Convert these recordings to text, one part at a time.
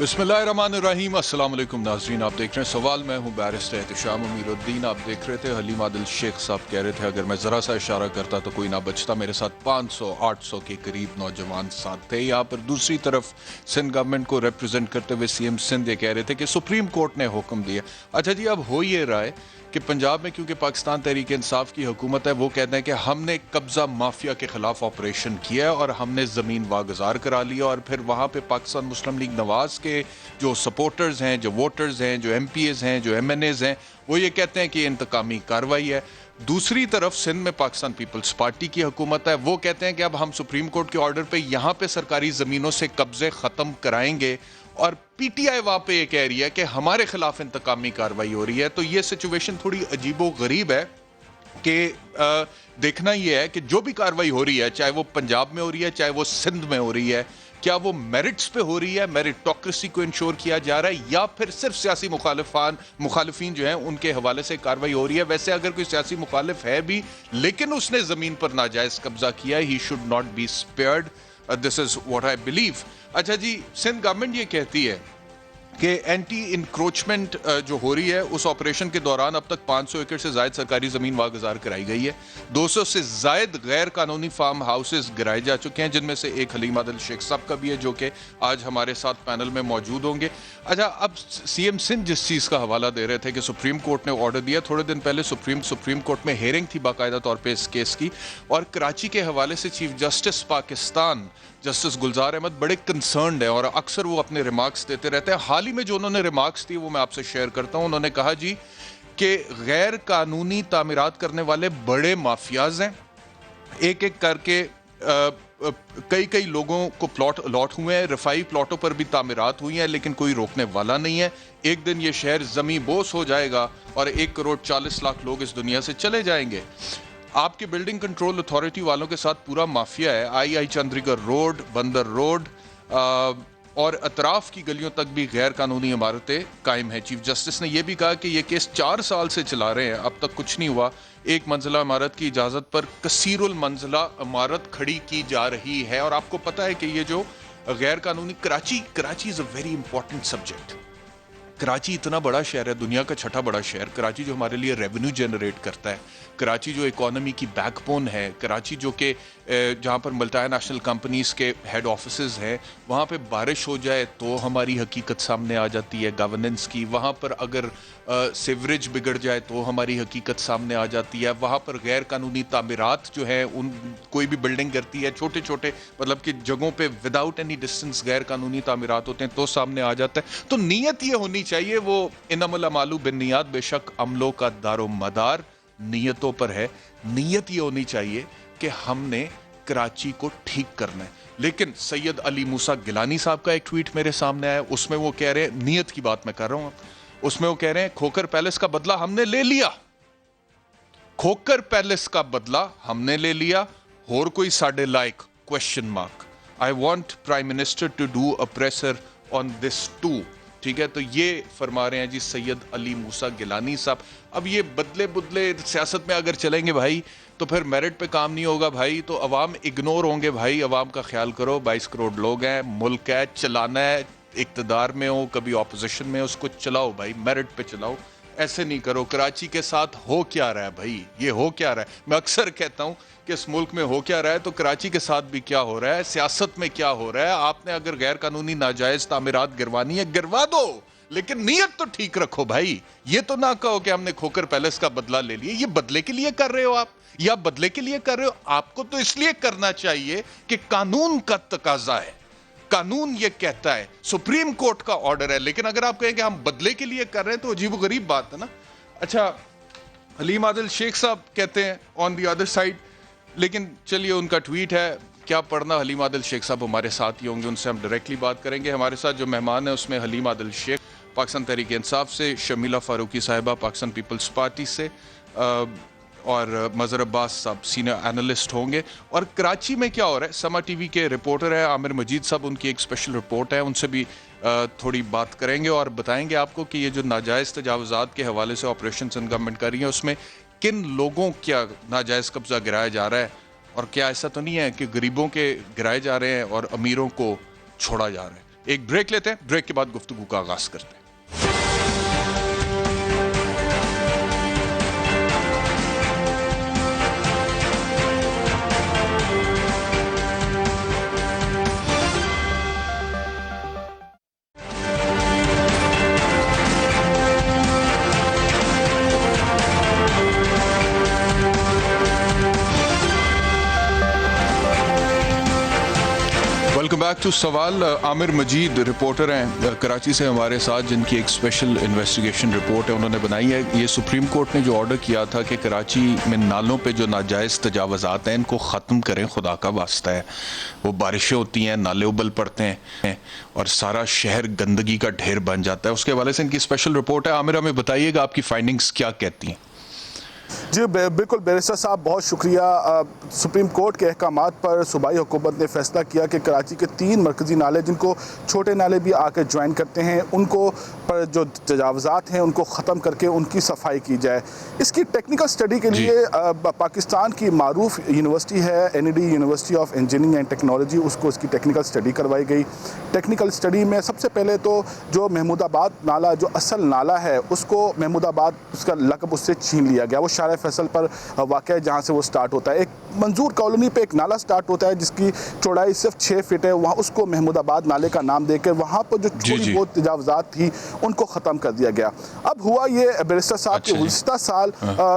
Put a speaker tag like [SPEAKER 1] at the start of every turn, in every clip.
[SPEAKER 1] बिस्मिल्लाहिर्रहमानिर्रहीम। अस्सलाम वालेकुम नाज़रीन, आप देख रहे हैं सवाल। मैं हूं बैरिस्टर एहतिशाम अमीरुद्दीन। आप देख रहे थे हलीम आदिल शेख साहब कह रहे थे अगर मैं ज़रा सा इशारा करता तो कोई ना बचता। मेरे साथ 500-800 के करीब नौजवान साथ थे यहाँ पर। दूसरी तरफ सिंध गवर्नमेंट को रिप्रेजेंट करते हुए सीएम सिंध ये कह रहे थे कि सुप्रीम कोर्ट ने हुक्म दिया। अच्छा जी, अब हो ये रहा है कि पंजाब में क्योंकि पाकिस्तान तहरीक इंसाफ की हुकूमत है, वो कहते हैं कि हमने कब्जा माफिया के खिलाफ ऑपरेशन किया है और हमने ज़मीन वागुजार करा लिया। और फिर वहाँ पे पाकिस्तान मुस्लिम लीग नवाज के जो सपोर्टर्स हैं, जो वोटर्स हैं, जो MPs हैं, जो MNAs हैं, वो ये कहते हैं कि इंतकामी कार्रवाई है। दूसरी तरफ सिंध में पाकिस्तान पीपल्स पार्टी की हुकूमत है, वो कहते हैं कि अब हम सुप्रीम कोर्ट के ऑर्डर पे यहाँ पे सरकारी ज़मीनों से कब्जे ख़त्म कराएंगे। और PTI वहाँ पे ये कह रही है कि हमारे खिलाफ इंतकामी कार्रवाई हो रही है। तो ये सिचुएशन थोड़ी अजीबो गरीब है कि देखना ये है कि जो भी कार्रवाई हो रही है, चाहे वो पंजाब में हो रही है, चाहे वो सिंध में हो रही है, क्या वो मेरिट्स पे हो रही है, मेरिटोक्रेसी को इंश्योर किया जा रहा है, या फिर सिर्फ सियासी मुखालिफिन जो हैं उनके हवाले से कार्रवाई हो रही है। वैसे अगर कोई सियासी मुखालिफ है भी लेकिन उसने जमीन पर नाजायज कब्जा किया है, he should not be spared. This is what I believe. अच्छा जी, सिंध गवर्नमेंट ये कहती है कि एंटी इंक्रोचमेंट जो हो रही है उस ऑपरेशन के दौरान अब तक 500 एकड़ से जायद सरकारी जमीन वागुजार कराई गई है। 200 से जायद गैर कानूनी फार्म हाउसेस गिराए जा चुके हैं, जिनमें से एक हलीम आदिल शेख साहब का भी है, जो कि आज हमारे साथ पैनल में मौजूद होंगे। अच्छा, अब सीएम सिंध जिस चीज़ का हवाला दे रहे थे कि सुप्रीम कोर्ट ने ऑर्डर दिया, थोड़े दिन पहले सुप्रीम कोर्ट में हेयरिंग थी बाकायदा तौर पर इस केस की, और कराची के हवाले से चीफ जस्टिस पाकिस्तान जस्टिस गुलजार अहमद बड़े कंसर्न्ड है और अक्सर वो अपने रिमार्क्स देते रहते हैं। हाल ही में जो उन्होंने रिमार्क्स दी वो मैं आपसे शेयर करता हूं। उन्होंने कहा जी कि गैर कानूनी तामीरात करने वाले बड़े माफियाज हैं, एक एक करके कई कई लोगों को प्लॉट अलॉट हुए हैं, रफाई प्लॉटों पर भी तामीरात हुई हैं, लेकिन कोई रोकने वाला नहीं है। एक दिन ये शहर जमी बोस हो जाएगा और 1 करोड़ 40 लाख लोग इस दुनिया से चले जाएंगे। आपके बिल्डिंग कंट्रोल अथॉरिटी वालों के साथ पूरा माफिया है। आई चंद्रीगढ़ रोड, बंदर रोड और अतराफ की गलियों तक भी गैर कानूनी इमारतें कायम हैं। चीफ जस्टिस ने यह भी कहा कि यह केस 4 साल से चला रहे हैं, अब तक कुछ नहीं हुआ। एक मंजिला इमारत की इजाजत पर कसीरुल मंजिला इमारत खड़ी की जा रही है। और आपको पता है कि ये जो गैर कानूनी Karachi is a very important subject. Karachi इतना बड़ा शहर है, दुनिया का 6ठा बड़ा शहर। कराची जो हमारे लिए रेवेन्यू जनरेट करता है, कराची जो इकोनॉमी की बैकबोन है, कराची जो कि जहाँ पर मल्टीनेशनल कंपनीज के हेड ऑफिसेज हैं, वहाँ पे बारिश हो जाए तो हमारी हकीकत सामने आ जाती है गवर्नेंस की। वहाँ पर अगर सीवरेज बिगड़ जाए तो हमारी हकीकत सामने आ जाती है। वहाँ पर गैर कानूनी तामीरात जो है, उन कोई भी बिल्डिंग करती है, छोटे छोटे मतलब कि जगहों पे विदाउट एनी डिस्टेंस गैर कानूनी तामीरात होते हैं तो सामने आ जाता है। तो नीयत ये होनी चाहिए, वो इन्नमल अमालू बिन्नियात, बेशक अमलों का दारो मदार नीयतों पर है। नीयत ये होनी चाहिए कि हमने कराची को ठीक करना है। लेकिन सैयद अली मूसा गिलानी साहब का एक ट्वीट मेरे सामने आया, उसमें वो कह रहे हैं, नीयत की बात मैं कर रहा हूं, उसमें वो कह रहे हैं खोकर पैलेस का बदला हमने ले लिया, खोकर पैलेस का बदला हमने ले लिया, और कोई साडे like question mark. I want prime minister to do a pressure on this too. ठीक है, तो ये फरमा रहे हैं जी सैयद अली मूसा गिलानी साहब। अब ये बदले बुदले सियासत में अगर चलेंगे भाई तो फिर मेरिट पे काम नहीं होगा भाई, तो अवाम इग्नोर होंगे भाई। अवाम का ख्याल करो, 22 करोड़ लोग हैं, मुल्क है, चलाना है, इक्तदार में हो कभी ऑपोजिशन में, उसको चलाओ भाई, मेरिट पे चलाओ, ऐसे नहीं करो। कराची के साथ हो क्या रहा है भाई, ये हो क्या रहा है? मैं अक्सर कहता हूं कि इस मुल्क में हो क्या रहा है, तो कराची के साथ भी क्या हो रहा है, सियासत में क्या हो रहा है। आपने अगर गैर कानूनी नाजायज तामीरात गिरवानी है, गिरवा दो, लेकिन नीयत तो ठीक रखो भाई। ये तो ना कहो कि हमने खोकर पैलेस का बदला ले लिया। ये बदले के लिए कर रहे हो आप, या बदले के लिए कर रहे हो? आपको तो इसलिए करना चाहिए कि कानून का तकाजा है, कानून ये कहता है, सुप्रीम कोर्ट का ऑर्डर है। लेकिन अगर आप कहें कि हम बदले के लिए कर रहे हैं तो अजीब गरीब बात है ना। अच्छा, हलीम आदिल शेख साहब कहते हैं ऑन द अदर साइड, लेकिन चलिए उनका ट्वीट है, क्या पढ़ना। हलीम आदिल शेख साहब हमारे साथ ही होंगे, उनसे हम डायरेक्टली बात करेंगे। हमारे साथ जो मेहमान है उसमें हलीम आदिल शेख पाकिस्तान तहरीक इंसाफ से, शमीला फारूकी साहिबा पाकिस्तान पीपल्स पार्टी से, और मज़हर अब्बास साहब सीनियर एनालिस्ट होंगे। और कराची में क्या हो रहा है, समा टीवी के रिपोर्टर हैं आमिर मजीद साहब, उनकी एक स्पेशल रिपोर्ट है, उनसे भी थोड़ी बात करेंगे और बताएंगे आपको कि ये जो नाजायज़ तजावुज़ात के हवाले से ऑपरेशन सिंध गवर्नमेंट कर रही है, उसमें किन लोगों क्या नाजायज़ कब्जा गिराया जा रहा है, और क्या ऐसा तो नहीं है कि गरीबों के गिराए जा रहे हैं और अमीरों को छोड़ा जा रहा है। ایک بریک لیتے ہیں, بریک کے بعد گفتگو کا آغاز کرتے ہیں. ویلکم بیک ٹو سوال. عامر مجید رپورٹر ہیں کراچی سے ہمارے ساتھ, جن کی ایک اسپیشل انویسٹیگیشن رپورٹ ہے انہوں نے بنائی ہے. یہ سپریم کورٹ نے جو آرڈر کیا تھا کہ کراچی میں نالوں پہ جو ناجائز تجاوزات ہیں ان کو ختم کریں, خدا کا واسطہ ہے. وہ بارشیں ہوتی ہیں, نالے ابل پڑتے ہیں اور سارا شہر گندگی کا ڈھیر بن جاتا ہے. اس کے حوالے سے ان کی اسپیشل رپورٹ ہے. عامر ہمیں بتائیے گا آپ کی فائنڈنگز کیا کہتی ہیں؟
[SPEAKER 2] جی بالکل بیرسٹر صاحب, بہت شکریہ. سپریم کورٹ کے احکامات پر صوبائی حکومت نے فیصلہ کیا کہ کراچی کے 3 مرکزی نالے, جن کو چھوٹے نالے بھی آ کے جوائن کرتے ہیں, ان کو پر جو تجاوزات ہیں ان کو ختم کر کے ان کی صفائی کی جائے. اس کی ٹیکنیکل سٹڈی کے لیے پاکستان کی معروف یونیورسٹی ہے NED, university of engineering and technology, اس کی ٹیکنیکل سٹڈی کروائی گئی. ٹیکنیکل سٹڈی میں سب سے پہلے تو جو محمود آباد نالہ, جو اصل نالہ ہے, اس کو محمود آباد اس کا لقب اس سے چھین لیا گیا. وہ شارع فیصل پر واقع ہے جہاں سے وہ سٹارٹ ہوتا ہے. ایک منظور کالونی پہ ایک نالہ سٹارٹ ہوتا ہے جس کی چوڑائی صرف 6 فٹ ہے, وہاں اس کو محمود آباد نالے کا نام دے کے وہاں پر جو تھوڑی بہت تجاوزات تھی ان کو ختم کر دیا گیا. اب ہوا یہ بیرسٹر صاحب کہ گزشتہ سال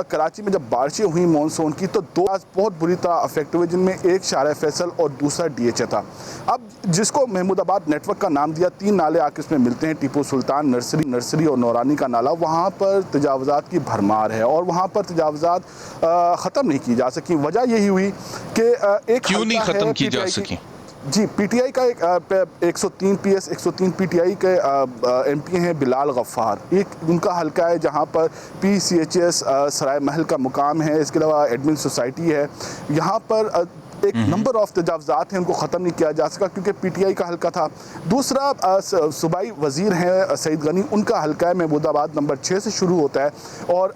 [SPEAKER 2] کراچی میں جب بارشیں ہوئیں مونسون کی تو 2 بہت بری طرح افیکٹ ہوئے, جن میں ایک شارع فیصل اور دوسرا DHA تھا. اب جس کو محمود آباد نیٹ ورک کا نام دیا, 3 نالے آ کے اس میں ملتے ہیں, ٹیپو سلطان, نرسری اور نورانی کا نالہ. وہاں پر تجاوزات کی بھرمار ہے اور وہاں پر تجاوزات ختم نہیں کی جا سکی. وجہ یہی ہوئی کہ ایک
[SPEAKER 1] کیوں نہیں ختم کی جا سکی؟
[SPEAKER 2] جی PTI کا ایک 103 PTI کے MP ہیں بلال غفار, ایک ان کا حلقہ ہے جہاں پر PCHS سرائے محل کا مقام ہے. اس کے علاوہ ایڈمن سوسائٹی ہے. یہاں پر ایک نمبر آف تجاوزات ہیں ان کو ختم نہیں کیا جا سکا کیونکہ PTI کا حلقہ تھا. دوسرا صوبائی وزیر ہیں سعید غنی, ان کا حلقہ ہے محمود آباد نمبر 6 سے شروع ہوتا ہے, اور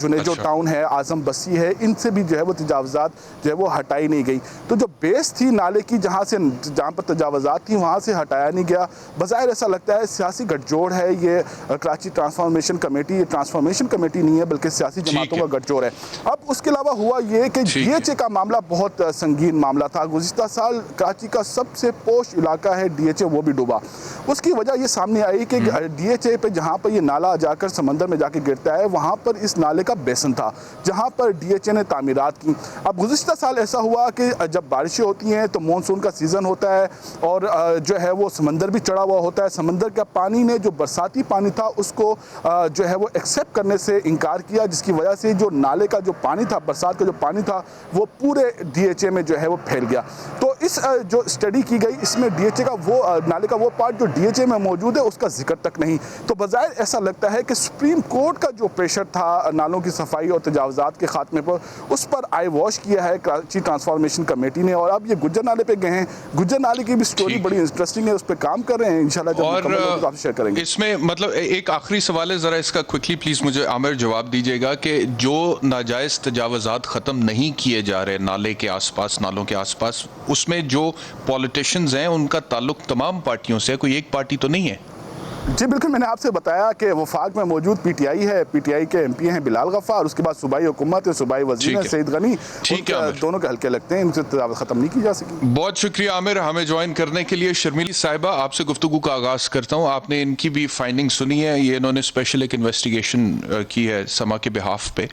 [SPEAKER 2] جنیجو ٹاؤن ہے, اعظم بسی ہے, ان سے بھی جو ہے وہ تجاوزات جو ہے وہ ہٹائی نہیں گئی. تو جو بیس تھی نالے کی جہاں پر تجاوزات تھیں وہاں سے ہٹایا نہیں گیا. بظاہر ایسا لگتا ہے سیاسی گٹھ جوڑ ہے یہ کراچی ٹرانسفارمیشن کمیٹی. یہ ٹرانسفارمیشن کمیٹی نہیں ہے بلکہ سیاسی جماعتوں کا گٹھ جوڑ ہے. اب اس کے علاوہ ہوا یہ کہ DHA کا معاملہ بہت سنگین معاملہ تھا. گزشتہ سال کراچی کا سب سے پوش علاقہ ہے DHA, وہ بھی ڈوبا. اس کی وجہ یہ سامنے آئی کہ DHA پہ جہاں پر یہ نالا جا کر سمندر میں جا کے گرتا ہے, وہاں پر اس نالے کا بیسن تھا جہاں پر DHA نے تعمیرات کی. اب گزشتہ سال ایسا ہوا کہ جب بارشیں ہوتی ہیں تو مونسون کا سیزن ہوتا ہے اور جو ہے وہ سمندر بھی چڑھا ہوا ہوتا ہے. سمندر کا پانی نے جو برساتی پانی تھا اس کو جو ہے وہ ایکسیپٹ کرنے سے انکار کیا, جس کی وجہ سے جو نالے کا جو پانی تھا, برسات کا جو پانی تھا, وہ پورے DHA میں جو ہے وہ پھیل گیا. تو اس جو اسٹڈی کی گئی اس میں DHA کا وہ نالے کا وہ پارٹ جو DHA میں موجود ہے اس کا ذکر تک نہیں. تو بظاہر ایسا لگتا ہے کہ سپریم کورٹ کا جو پریشر تھا نالوں کی صفائی اور تجاوزات کے خاتمے پر, اس پر آئی واش کیا ہے کراچی ٹرانسفارمیشن کمیٹی نے, اور اب یہ گجر نالے پہ گئے ہیں. گجر نالے کی بھی سٹوری بڑی انٹرسٹنگ ہے, اس پہ کام کر رہے ہیں, انشاءاللہ جب مکمل ہو تو آپ سے شیئر کریں گے.
[SPEAKER 1] اس میں مطلب ایک آخری سوال ہے, ذرا اس کا کوئکلی پلیز مجھے عامر جواب دیجیے گا کہ جو ناجائز تجاوزات ختم نہیں کیے جا رہے نالے کے آس پاس, نالوں کے آس پاس, اس میں جو پولیٹیشنز ہیں ان کا تعلق تمام پارٹیوں سے ہے, کوئی ایک پارٹی تو نہیں ہے؟
[SPEAKER 2] جی بالکل, میں نے آپ سے بتایا کہ وفاق میں موجود PTI ہے, PTI کے MP ہیں بلال غفار, اس کے بعد صوبائی حکومت ہے, صوبائی وزیر ہیں سعید غنی, دونوں کے حلقے لگتے ہیں, ان سے تجاوز ختم نہیں کی جا سکی.
[SPEAKER 1] بہت شکریہ عامر ہمیں جوائن کرنے کے لیے. شرمیلی صاحبہ, آپ سے گفتگو کا آغاز کرتا ہوں. آپ نے ان کی بھی فائنڈنگ سنی ہے, یہ انہوں نے اسپیشل ایک انویسٹیگیشن کی ہے سما کے بہاف پہ.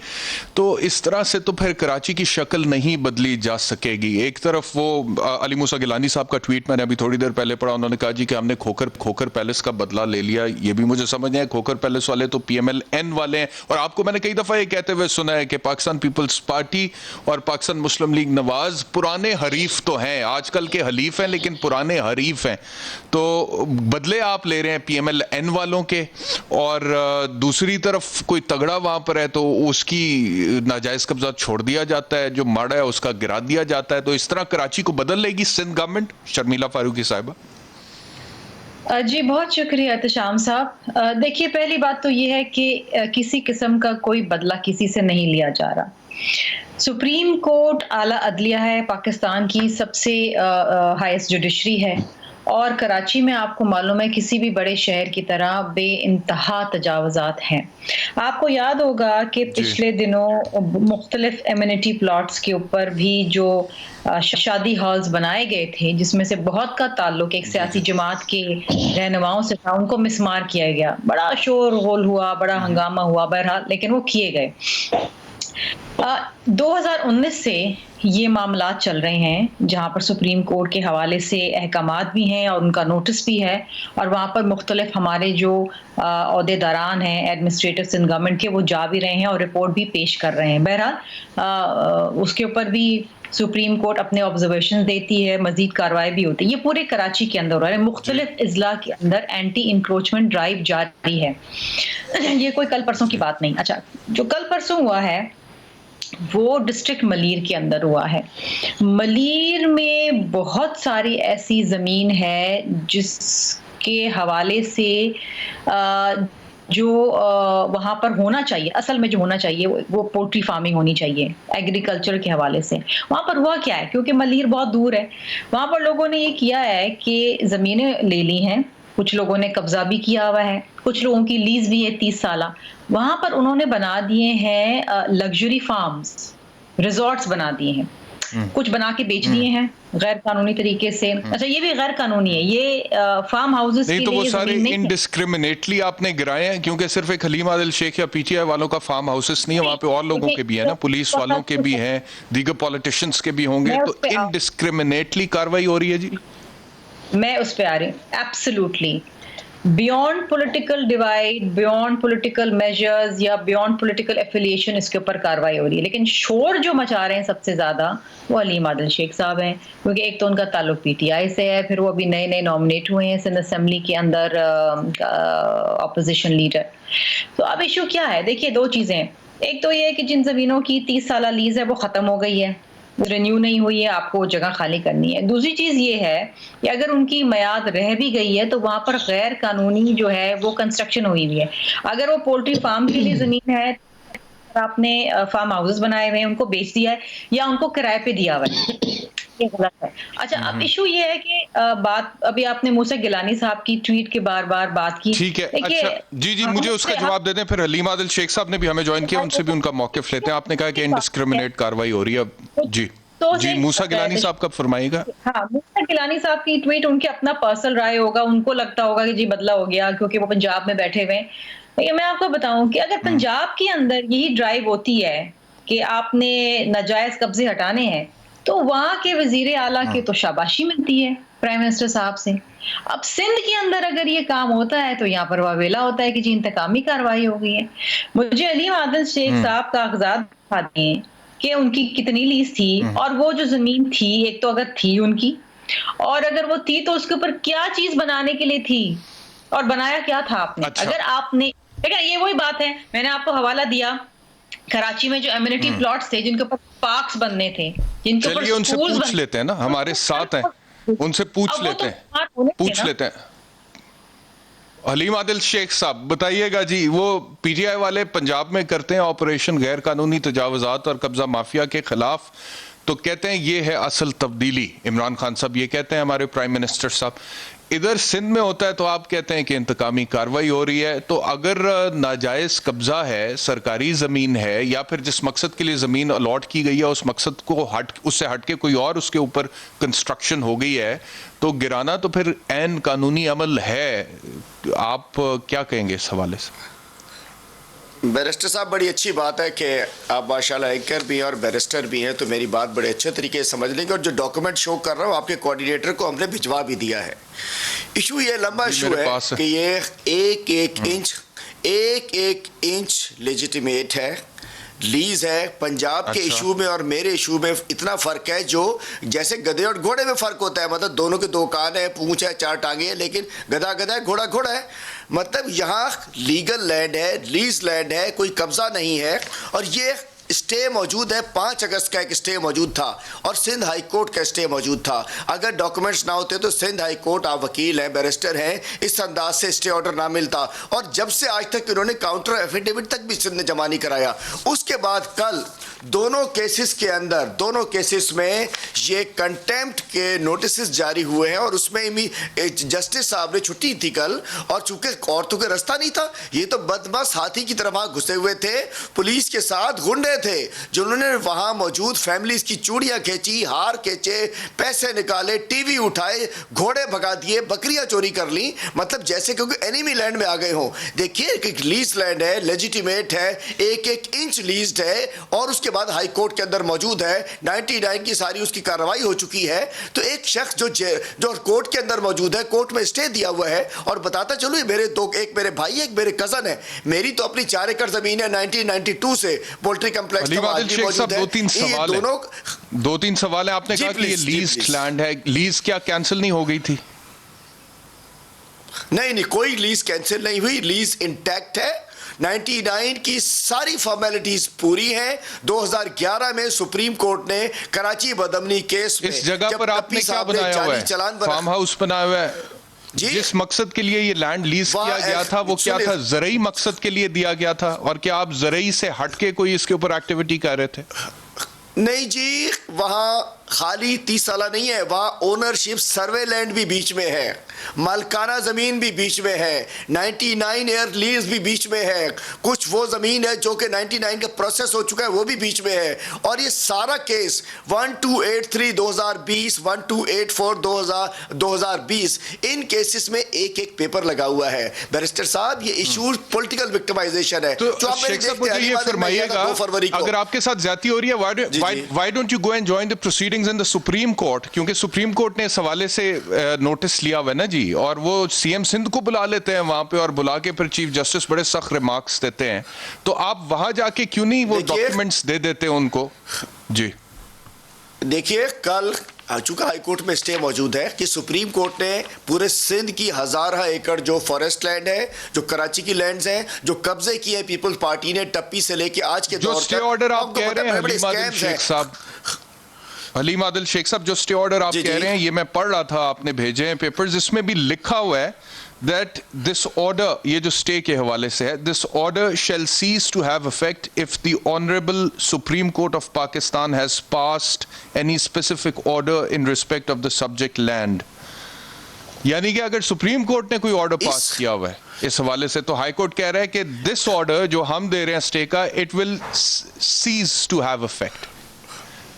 [SPEAKER 1] تو اس طرح سے تو پھر کراچی کی شکل نہیں بدلی جا سکے گی. ایک طرف وہ علی موسیٰ گیلانی صاحب کا ٹویٹ میں نے ابھی تھوڑی دیر پہلے پڑھا, انہوں نے کہا جی کہ ہم نے کھوکر پیلس کا بدلہ لے لیا. یہ بھی مجھے سمجھ ہے کھوکر پیلس والے تو PMLN والے ہیں, اور آپ کو میں نے کئی دفعہ یہ کہتے ہوئے سنا ہے کہ پاکستان پیپلز پارٹی اور پاکستان مسلم لیگ نواز پرانے حریف تو ہیں, آج کل کے حلیف ہیں لیکن پرانے حریف ہیں. تو بدلے آپ لے رہے ہیں PMLN والوں کے, اور دوسری طرف کوئی تگڑا وہاں پر ہے تو اس کی ناجائز قبضات چھوڑ دیا جاتا ہے, جو ماڑا ہے اس کا گرا دیا جاتا ہے. تو اس طرح کراچی کو بدل لے گی سندھ گورنمنٹ؟ شرمیلا فاروقی صاحبہ.
[SPEAKER 3] جی بہت شکریہ احتشام صاحب. دیکھیے پہلی بات تو یہ ہے کہ کسی قسم کا کوئی بدلہ کسی سے نہیں لیا جا رہا. سپریم کورٹ اعلیٰ عدلیہ ہے, پاکستان کی سب سے ہائیسٹ جوڈیشری ہے, اور کراچی میں آپ کو معلوم ہے کسی بھی بڑے شہر کی طرح بے انتہا تجاوزات ہیں. آپ کو یاد ہوگا کہ پچھلے دنوں مختلف ایمینٹی پلاٹس کے اوپر بھی جو شادی ہالز بنائے گئے تھے جس میں سے بہت کا تعلق ایک سیاسی جماعت کے رہنماؤں سے تھا, ان کو مسمار کیا گیا. بڑا شور غول ہوا, بڑا ہنگامہ ہوا, بہرحال لیکن وہ کیے گئے. 2019 سے یہ معاملات چل رہے ہیں جہاں پر سپریم کورٹ کے حوالے سے احکامات بھی ہیں اور ان کا نوٹس بھی ہے, اور وہاں پر مختلف ہمارے جو عہدے داران ہیں ایڈمنسٹریٹرز ان گورنمنٹ کے وہ جا بھی رہے ہیں اور رپورٹ بھی پیش کر رہے ہیں. بہرحال اس کے اوپر بھی سپریم کورٹ اپنے آبزرویشن دیتی ہے, مزید کارروائی بھی ہوتی ہے. یہ پورے کراچی کے اندر ہو رہا ہے, مختلف اضلاع کے اندر اینٹی انکروچمنٹ ڈرائیو جاری ہے. یہ کوئی کل پرسوں کی بات نہیں. اچھا, جو کل پرسوں ہوا ہے وہ ڈسٹرکٹ ملیر کے اندر ہوا ہے. ملیر میں بہت ساری ایسی زمین ہے جس کے حوالے سے جو وہاں پر ہونا چاہیے, اصل میں جو ہونا چاہیے وہ پولٹری فارمنگ ہونی چاہیے ایگریکلچر کے حوالے سے. وہاں پر ہوا کیا ہے, کیونکہ ملیر بہت دور ہے, وہاں پر لوگوں نے یہ کیا ہے کہ زمینیں لے لی ہیں, کچھ لوگوں نے قبضہ بھی کیا ہوا ہے, کچھ لوگوں کی لیز بھی ہے 30 سالہ. وہاں پر انہوں نے بنا دیے ہیں لگژری فارمز, ریزورٹس بنا دیے ہیں, کچھ بنا کے بیچ دیے ہیں غیر قانونی طریقے سے. اچھا, یہ بھی غیر قانونی ہے, یہ فارم ہاؤسز کے لیے.
[SPEAKER 1] نہیں تو وہ سارے انڈسکریمنیٹلی آپ نے گرائے ہیں, کیونکہ صرف ایک حلیم عادل شیخ یا پی ٹی آئی والوں کا فارم ہاؤسز نہیں ہے, وہاں پہ اور لوگوں کے بھی ہیں نا, پولیس والوں کے بھی ہیں, دیگر پولیٹیشنز کے بھی ہوں گے, تو انڈسکریمنیٹلی کاروائی ہو رہی ہے. جی
[SPEAKER 3] میں اس پہ آ رہی ہوں. Absolutely beyond political divide, beyond political measures یا بیونڈ پولیٹیکل ایفیلیشن اس کے اوپر کاروائی ہو رہی ہے. لیکن شور جو مچا رہے ہیں سب سے زیادہ وہ حلیم عادل شیخ صاحب ہیں, کیونکہ ایک تو ان کا تعلق پی ٹی آئی سے ہے, پھر وہ ابھی نئے نامنیٹ ہوئے ہیں سندھ اسمبلی کے اندر اپوزیشن لیڈر. تو اب ایشو کیا ہے, دیکھیے دو چیزیں. ایک تو یہ ہے کہ جن زمینوں کی 30 سالہ لیز ہے وہ ختم ہو گئی ہے, رینیو نہیں ہوئی ہے, آپ کو وہ جگہ خالی کرنی ہے. دوسری چیز یہ ہے کہ اگر ان کی میعاد رہ بھی گئی ہے تو وہاں پر غیر قانونی جو ہے وہ کنسٹرکشن ہوئی ہوئی ہے. اگر وہ پولٹری فارم کے لیے زمین ہے, آپ نے فارم ہاؤسز بنائے ہوئے ہیں, ان کو بیچ دیا ہے یا ان کو کرائے پہ دیا ہوا ہے, یہ غلط ہے. اچھا, اب ایشو یہ ہے کہ بات ابھی آپ نے موسیٰ گیلانی صاحب کی ٹویٹ کے بار بار بات کی.
[SPEAKER 1] ٹھیک ہے, اچھا جی مجھے اس کا جواب دے دیں, پھر حلیم عادل شیخ صاحب نے بھی ہمیں جوائن کیا, ان سے بھی ان کا موقف لیتے ہیں. آپ نے کہا کہ انڈسکریمنیٹ کاروائی ہو رہی ہے. جی موسیٰ گیلانی صاحب کب فرمائے گا.
[SPEAKER 3] ہاں, موسیٰ گیلانی صاحب کی ٹویٹ ان کے اپنا پرسنل رائے ہوگا, ان کو لگتا ہوگا کہ جی بدلا ہو گیا کیونکہ وہ پنجاب میں بیٹھے ہوئے ہیں. لیکن میں آپ کو بتاؤں کہ اگر پنجاب کے اندر یہی ڈرائیو ہوتی ہے کہ آپ نے ناجائز قبضے ہٹانے ہیں تو وہاں کے وزیر اعلیٰ کی تو شاباشی ملتی ہے پرائم منسٹر صاحب سے. اب سندھ کے اندر اگر یہ کام ہوتا ہے تو یہاں پر واویلا ہوتا ہے کہ جی انتقامی کارروائی ہو گئی ہے. مجھے حلیم عادل شیخ صاحب کا کاغذات دکھاتے ہیں کہ ان کی کتنی لیز تھی, اور وہ جو زمین تھی, ایک تو اگر تھی ان کی, اور اگر وہ تھی تو اس کے اوپر کیا چیز بنانے کے لیے تھی اور بنایا کیا تھا آپ نے. اگر آپ نے دیکھا, یہ وہی بات ہے, میں نے آپ کو حوالہ دیا کراچی میں جو ایمینٹی پلاٹس تھے جن کے اوپر پارکس بننے تھے, جن کے اوپر
[SPEAKER 1] ان سے پوچھ لیتے ہیں نا, ہمارے ساتھ ہیں, ان سے پوچھ لیتے ہیں. حلیم عادل شیخ صاحب بتائیے گا جی, وہ پی ٹی آئی والے پنجاب میں کرتے ہیں آپریشن غیر قانونی تجاوزات اور قبضہ مافیا کے خلاف, تو کہتے ہیں یہ ہے اصل تبدیلی. عمران خان صاحب یہ کہتے ہیں, ہمارے پرائم منسٹر صاحب. ادھر سندھ میں ہوتا ہے تو آپ کہتے ہیں کہ انتقامی کاروائی ہو رہی ہے. تو اگر ناجائز قبضہ ہے, سرکاری زمین ہے, یا پھر جس مقصد کے لیے زمین الاٹ کی گئی ہے اس مقصد کو اس سے ہٹ کے کوئی اور اس کے اوپر کنسٹرکشن ہو گئی ہے, تو گرانا تو پھر عین قانونی عمل ہے. آپ کیا کہیں گے اس حوالے سے؟
[SPEAKER 4] بیرسٹر صاحب, بڑی اچھی بات ہے کہ آپ ماشاءاللہ اینکر بھی ہیں اور بیرسٹر بھی ہیں, تو میری بات بڑے اچھے طریقے سے سمجھ لیں گے. اور جو ڈاکومنٹ شو کر رہا ہوں آپ کے کوارڈینیٹر کو ہم نے بھجوا بھی دیا ہے. ایشو یہ لمبا ایشو ہے کہ یہ ایک انچ لیجیٹیمیٹ ہے, لیز ہے. پنجاب کے ایشو میں اور میرے ایشو میں اتنا فرق ہے جو جیسے گدھے اور گھوڑے میں فرق ہوتا ہے. مطلب دونوں کے دو کان ہیں, پونچھ ہے, 4 ٹانگیں ہیں, لیکن گدھا گدھا ہے, گھوڑا گھوڑا ہے. مطلب یہاں لیگل لینڈ ہے, لیز لینڈ ہے, کوئی قبضہ نہیں ہے. اور یہ اسٹے موجود ہے, 5 اگست کا ایک اسٹے موجود تھا اور سندھ ہائی کورٹ کا اسٹے موجود تھا. اگر ڈاکومنٹس نہ ہوتے تو سندھ ہائی کورٹ, آپ وکیل ہیں, بیرسٹر ہیں, اس انداز سے اسٹے آرڈر نہ ملتا. اور جب سے آج تک انہوں نے کاؤنٹر ایفیڈیوٹ تک بھی سندھ نے جمع نہیں کرایا. اس کے بعد کل دونوں کیسز کے اندر دونوں کیسز میں یہ کنٹیمپٹ کے نوٹسز جاری ہوئے ہیں، اور اس میں جسٹس صاحب نے چھٹی تھی کل، اور چونکہ عورتوں کا رستہ نہیں تھا، یہ تو بدمعاش ہاتھی کی طرح وہاں گھسے ہوئے تھے، پولیس کے ساتھ گنڈے تھے جنہوں نے وہاں موجود فیملیز کی چوڑیاں کھینچی، ہار کھینچے، پیسے نکالے، ٹی وی اٹھائے، گھوڑے بھگا دیے، بکریاں چوری کر لیں، مطلب جیسے کیونکہ اینیمی لینڈ میں آ گئے ہوں۔ دیکھیے ایک لیز لینڈ ہے، لیجیٹیمیٹ ہے، ایک انچ لیزڈ ہے، اور اس کے بعد ہائی کورٹ کے اندر موجود ہے، 99 کی ساری اس کی کارروائی ہو چکی ہے۔ تو ایک شخص جو کورٹ کے اندر موجود ہے، کورٹ میں اسٹے دیا ہوا ہے، اور بتاتا چلو یہ ایک میرے بھائی ایک میرے کزن ہے، میری تو اپنی 4 ایکڑ زمین ہے 1992 سے پولٹری کمپلیکس
[SPEAKER 1] علیم عادل شیخ صاحب دو تین سوال ہیں۔ آپ نے کہا کہ یہ لیزڈ لینڈ ہے، لیز کیا کینسل نہیں ہو گئی تھی؟
[SPEAKER 4] نہیں، کوئی لیز کینسل نہیں ہوئی، لیز انٹیکٹ ہے، 99 کی ساری فارمیلٹیز پوری ہیں۔ 2011 میں سپریم کورٹ نے کراچی بدامنی کیس میں
[SPEAKER 1] اس جگہ پر آپ نے کیا بنایا ہوا ہے؟ فارم ہاؤس بنایا ہوا ہے؟ جس مقصد کے لیے یہ لینڈ لیز کیا گیا تھا وہ کیا تھا؟ زرعی مقصد کے لیے دیا گیا تا، اور کیا آپ زرعی سے ہٹ کے کوئی اس کے اوپر ایکٹیویٹی کر رہے تھے؟
[SPEAKER 4] نہیں جی، وہاں خالی 30 سالہ نہیں ہے، وہاں اونرشپ سروے لینڈ بھی بیچ میں ہے، مالکانہ زمین بھی بیچ میں ہے، 99 ایئر لیز بھی بیچ میں ہے، کچھ وہ زمین ہے جو کہ 99 کا پروسیس ہو چکا ہے وہ بھی بیچ میں ہے، اور یہ سارا کیس 1283 2020 1284 2020 ان کیسز میں ایک ایک پیپر لگا ہوا ہے۔ بیرسٹر صاحب یہ ایشو پولیٹیکل وکٹمائزیشن ہے۔
[SPEAKER 1] تو شیخ صاحب مجھے یہ فرمائیے گا، اگر آپ کے ساتھ زیادتی ہو رہی ہے why don't you go and join the proceedings in the Supreme Court؟ کیونکہ سپریم کورٹ نے اس حوالے سے نوٹس لیا ہوا ہے نا جی، اور وہ سی ایم سندھ کو بلا لیتے ہیں وہاں پہ، اور بلا کے پھر چیف جسٹس بڑے سخت ریمارکس دیتے ہیں، تو آپ وہاں جا کے کیوں نہیں وہ ڈاکیومنٹس دے دیتے ان کو؟ جی
[SPEAKER 4] دیکھیے، کل چونکہ ہائی کورٹ میں اسٹے موجود ہے کہ سپریم کورٹ نے پورے سندھ کی 1000 ایکڑ جو فارسٹ لینڈ ہے، جو کراچی کی لینڈز ہیں، جو قبضے کی ہے پیپلز پارٹی نے ٹپی سے لے کے آج کے
[SPEAKER 1] جو
[SPEAKER 4] دور
[SPEAKER 1] اسٹے آرڈر آپ کہہ رہے ہیں حلیم عادل شیخ صاحب، حلیم عادل شیخ صاحب جو اسٹے آرڈر آپ کہہ رہے ہیں، یہ میں پڑھ رہا تھا، آپ نے بھیجے ہیں پیپرز، اس میں بھی لکھا ہوا ہے that this order, یہ جو اسٹے کے حوالے سے ہے، this order shall cease to have effect if the Honorable Supreme Court of Pakistan has passed any specific order in respect of the subject land۔ یعنی کہ اگر سپریم کورٹ نے کوئی آرڈر پاس کیا ہوا ہے اس حوالے سے، تو ہائی کورٹ کہہ رہا ہے کہ دس آرڈر جو ہم دے رہے ہیں اسٹے کا، it will cease to have effect۔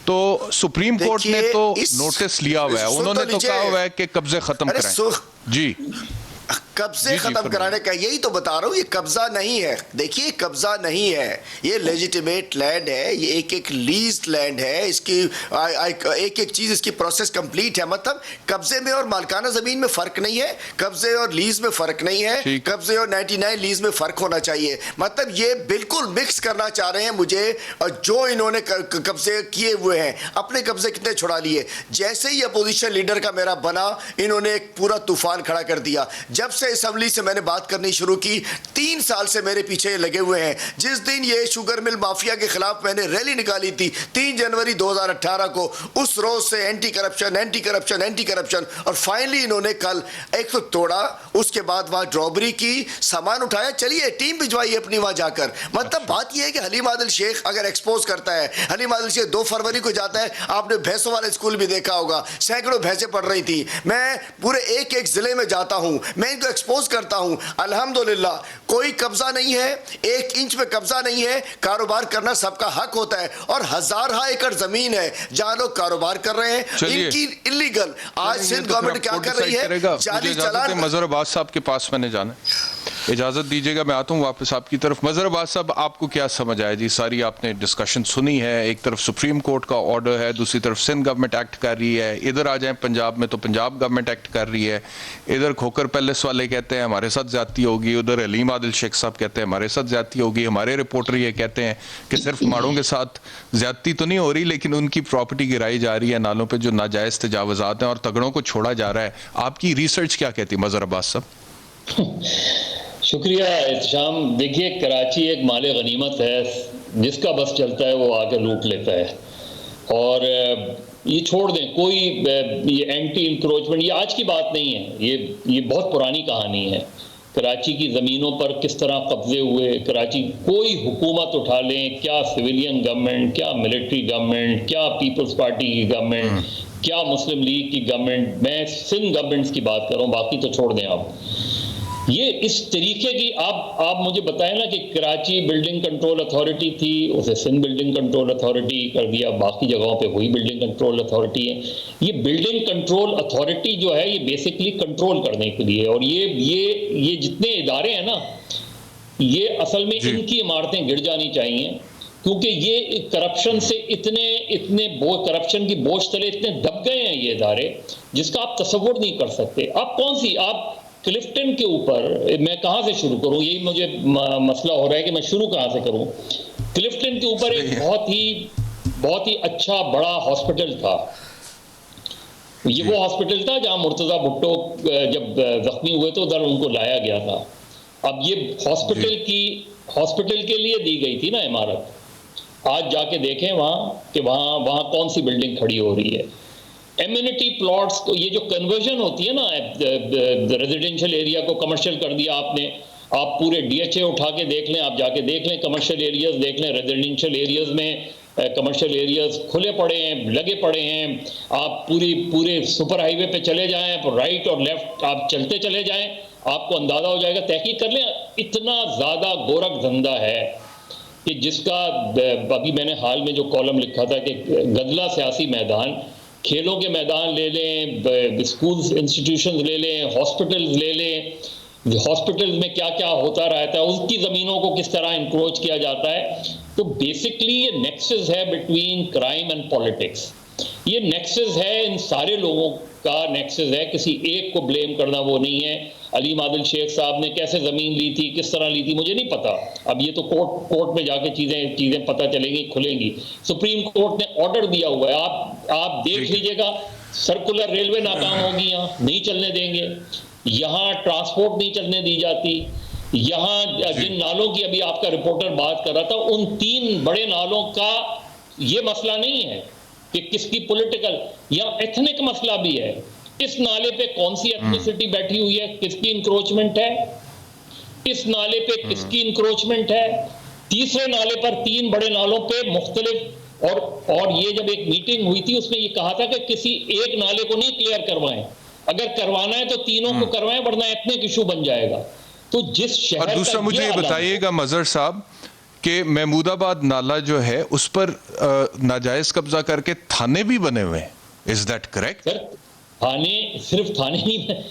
[SPEAKER 1] تو سپریم کورٹ نے تو نوٹس لیا ہوا ہے، انہوں نے تو کہا ہوا ہے کہ قبضے ختم کریں۔ جی
[SPEAKER 4] قبضے ختم کرانے کا یہی تو بتا رہا ہوں، یہ قبضہ نہیں ہے، دیکھیے قبضہ نہیں ہے، یہ لیجیٹیمیٹ لینڈ ہے، یہ ایک لیزڈ لینڈ ہے، اس کی ایک چیز اس کی پروسیس کمپلیٹ ہے۔ مطلب قبضے میں اور مالکانہ زمین میں فرق نہیں ہے، قبضے اور لیز میں فرق نہیں ہے، قبضے اور 99 لیز میں فرق ہونا چاہیے۔ مطلب یہ بالکل مکس کرنا چاہ رہے ہیں مجھے، جو انہوں نے قبضے کیے ہوئے ہیں، اپنے قبضے کتنے چھڑا لیے۔ جیسے ہی اپوزیشن لیڈر کا میرا بنا، انہوں نے ایک پورا طوفان کھڑا کر دیا۔ جب سے اسمبلی سے میں نے بات کرنی شروع کی، 3 سال سے میرے پیچھے لگے ہوئے ہیں۔ جس دن یہ شوگر مل مافیا کے خلاف میں نے ریلی نکالی تھی 3 جنوری 2018 کو، اس روز سے اینٹی کرپشن، اور فائنلی انہوں نے کل ایک تو توڑا، اس کے بعد وہاں ڈرابری کی، سامان اٹھایا، چلیے ٹیم بھجوائی اپنی وہاں جا کر۔ مطلب بات یہ ہے کہ حلیم عادل شیخ اگر ایکسپوز کرتا ہے، حلیم عادل شیخ 2 فروری کو جاتا ہے، آپ نے بھینسوں والے اسکول بھی دیکھا ہوگا، سینکڑوں بھینسیں پڑھ رہی تھی، میں پورے ایک ضلع میں جاتا ہوں، میں ان کو ایکسپوز کرتا ہوں۔ الحمدللہ کوئی قبضہ نہیں ہے، 1 انچ میں قبضہ نہیں ہے، کاروبار کرنا سب کا حق ہوتا ہے، اور 1000 ایکڑ زمین ہے جہاں لوگ کاروبار کر رہے ہیں، ان کی انلیگل۔ آج سندھ گورنمنٹ کیا کر رہی ہے، جعلی چالان۔
[SPEAKER 1] مظہر عباس صاحب کے پاس میں نے جانا ہے، اجازت دیجیے گا میں آتا ہوں واپس آپ کی طرف۔ مظہر عباس صاحب، آپ کو کیا سمجھ آیا جی؟ ساری آپ نے ڈسکشن سنی ہے، ایک طرف سپریم کورٹ کا آرڈر ہے، دوسری طرف سندھ گورنمنٹ ایکٹ کر رہی ہے، ادھر آ جائیں پنجاب میں تو پنجاب گورنمنٹ ایکٹ کر رہی ہے، ادھر کھوکر پیلس والے کہتے ہیں ہمارے ساتھ زیادتی ہوگی، ادھر حلیم عادل شیخ صاحب کہتے ہیں ہمارے ساتھ زیادتی ہوگی، ہمارے رپورٹر یہ کہتے ہیں کہ صرف ماڑوں کے ساتھ زیادتی تو نہیں ہو رہی، لیکن ان کی پراپرٹی گرائی جا رہی ہے، نالوں پہ جو ناجائز تجاوزات ہیں، اور تگڑوں کو چھوڑا جا رہا ہے۔ آپ کی ریسرچ کیا کہتی ہے مظہر عباس صاحب؟
[SPEAKER 5] شکریہ احتشام۔ دیکھیے کراچی ایک مال غنیمت ہے، جس کا بس چلتا ہے وہ آ کے لوٹ لیتا ہے، اور یہ چھوڑ دیں، کوئی یہ اینٹی انکروچمنٹ یہ آج کی بات نہیں ہے، یہ بہت پرانی کہانی ہے۔ کراچی کی زمینوں پر کس طرح قبضے ہوئے. کراچی کوئی حکومت اٹھا لیں, کیا سویلین گورنمنٹ, کیا ملٹری گورنمنٹ, کیا پیپلز پارٹی کی گورنمنٹ, کیا مسلم لیگ کی گورنمنٹ, میں سندھ گورنمنٹس کی بات کر رہا ہوں, باقی تو چھوڑ دیں آپ. یہ اس طریقے کی آپ مجھے بتائیں نا کہ کراچی بلڈنگ کنٹرول اتھارٹی تھی, اسے سندھ بلڈنگ کنٹرول اتھارٹی کر دیا, باقی جگہوں پہ وہی بلڈنگ کنٹرول اتھارٹی ہے. یہ بلڈنگ کنٹرول اتھارٹی جو ہے یہ بیسکلی کنٹرول کرنے کے لیے, اور یہ جتنے ادارے ہیں نا, یہ اصل میں ان کی عمارتیں گر جانی چاہیے, کیونکہ یہ کرپشن سے اتنے کرپشن کی بوجھ تلے اتنے دب گئے ہیں یہ ادارے, جس کا آپ تصور نہیں کر سکتے. آپ کلفٹن کے اوپر, میں کہاں سے شروع کروں, یہی مجھے مسئلہ ہو رہا ہے کہ میں شروع کہاں سے کروں. کلفٹن کے اوپر ایک بہت ہی اچھا بڑا ہاسپٹل تھا. یہ وہ ہاسپٹل تھا جہاں مرتضیٰ بھٹو جب زخمی ہوئے تو ادھر ان کو لایا گیا تھا. اب یہ ہاسپٹل کے لیے دی گئی تھی نا عمارت. آج جا کے دیکھیں وہاں کہ وہاں کون سی بلڈنگ کھڑی ہو رہی ہے. ایمینٹی پلاٹس کو, یہ جو کنورژن ہوتی ہے نا ریزیڈینشیل ایریا کو کمرشل کر دیا آپ نے, آپ پورے ڈی ایچ اے اٹھا کے دیکھ لیں, آپ جا کے دیکھ لیں کمرشل ایریاز دیکھ لیں, ریزیڈینشیل ایریاز میں کمرشل ایریاز کھلے پڑے ہیں, لگے پڑے ہیں. آپ پورے سپر ہائی وے پہ چلے جائیں, رائٹ اور لیفٹ آپ چلتے چلے جائیں, آپ کو اندازہ ہو جائے گا, تحقیق کر لیں. اتنا زیادہ گورکھ دھندا ہے کہ جس کا ابھی میں نے حال میں جو کالم لکھا تھا کہ گدلا سیاسی میدان, کھیلوں کے میدان لے لیں, اسکولز انسٹیٹیوشنز لے لیں, ہاسپٹلز لے لیں, ہاسپٹلز میں کیا کیا ہوتا رہتا ہے, اس کی زمینوں کو کس طرح انکروچ کیا جاتا ہے. تو بیسکلی یہ نیکسس ہے بٹوین کرائم اینڈ پالیٹکس. یہ نیکسس ہے, ان سارے لوگوں کا نیکسس ہے, کسی ایک کو بلیم کرنا وہ نہیں ہے. علیم عادل شیخ صاحب نے کیسے زمین لی تھی, کس طرح لی تھی, مجھے نہیں پتا. اب یہ تو کورٹ میں جا کے چیزیں پتہ چلیں گی, کھلیں گی. سپریم کورٹ نے آرڈر دیا ہوا ہے, آپ دیکھ لیجئے گا. سرکولر ریلوے ناکام ہوگی, یہاں نہیں چلنے دیں گے, یہاں ٹرانسپورٹ نہیں چلنے دی جاتی. یہاں جن نالوں کی ابھی آپ کا رپورٹر بات کر رہا تھا, ان 3 بڑے نالوں کا یہ مسئلہ نہیں ہے کہ کس کی پولیٹیکل یا ایتھنک مسئلہ بھی ہے. اس نالے پہ کون سی ایتھنیسٹی بیٹھی ہوئی ہے, کس کی انکروچمنٹ ہے, اس نالے پہ کس کی انکروچمنٹ ہے. تیسرے نالے پر 3 بڑے نالوں پہ مختلف, اور یہ جب ایک میٹنگ ہوئی تھی اس میں یہ کہا تھا کہ کسی ایک نالے کو نہیں کلیئر کروائیں, اگر کروانا ہے تو تینوں کو کروائیں, ورنہ ایتھنک ایشو بن جائے گا. تو جس شہر
[SPEAKER 1] اور دوسرا مجھے یہ بتائیے گا مظہر صاحب کہ محمود آباد نالہ جو ہے اس پر ناجائز قبضہ کر کے تھانے بھی بنے ہوئے ہیں, از دیٹ کریکٹ؟
[SPEAKER 5] صرف تھانے نہیں.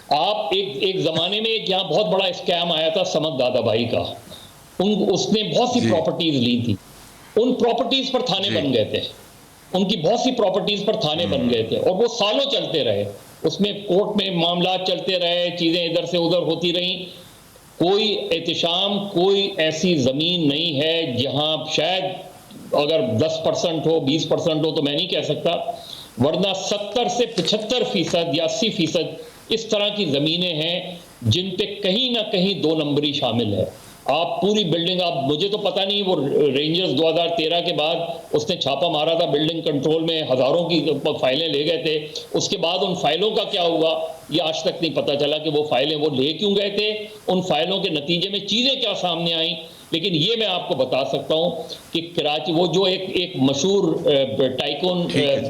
[SPEAKER 5] آپ ایک زمانے میں یہاں بہت بڑا اسکیم آیا تھا سمت دادا بھائی کا, اس نے بہت سی پراپرٹیز لی تھی, ان پراپرٹیز پر تھانے بن گئے تھے, ان کی بہت سی پراپرٹیز پر تھانے بن گئے تھے, اور وہ سالوں چلتے رہے. اس میں کورٹ میں معاملات چلتے رہے, چیزیں ادھر سے ادھر ہوتی رہیں. کوئی احتشام, کوئی ایسی زمین نہیں ہے جہاں, شاید اگر 10% ہو 20% ہو تو میں نہیں کہہ سکتا, ورنہ 70 سے 75% یا 80% اس طرح کی زمینیں ہیں جن پہ کہیں نہ کہیں 2 نمبری شامل ہے. آپ پوری بلڈنگ, آپ مجھے تو پتہ نہیں, وہ رینجرز 2013 کے بعد اس نے چھاپا مارا تھا بلڈنگ کنٹرول میں, ہزاروں کی فائلیں لے گئے تھے. اس کے بعد ان فائلوں کا کیا ہوا یہ آج تک نہیں پتہ چلا کہ وہ فائلیں وہ لے کیوں گئے تھے, ان فائلوں کے نتیجے میں چیزیں کیا سامنے آئیں. لیکن یہ میں آپ کو بتا سکتا ہوں کہ کراچی, وہ جو ایک مشہور ٹائکون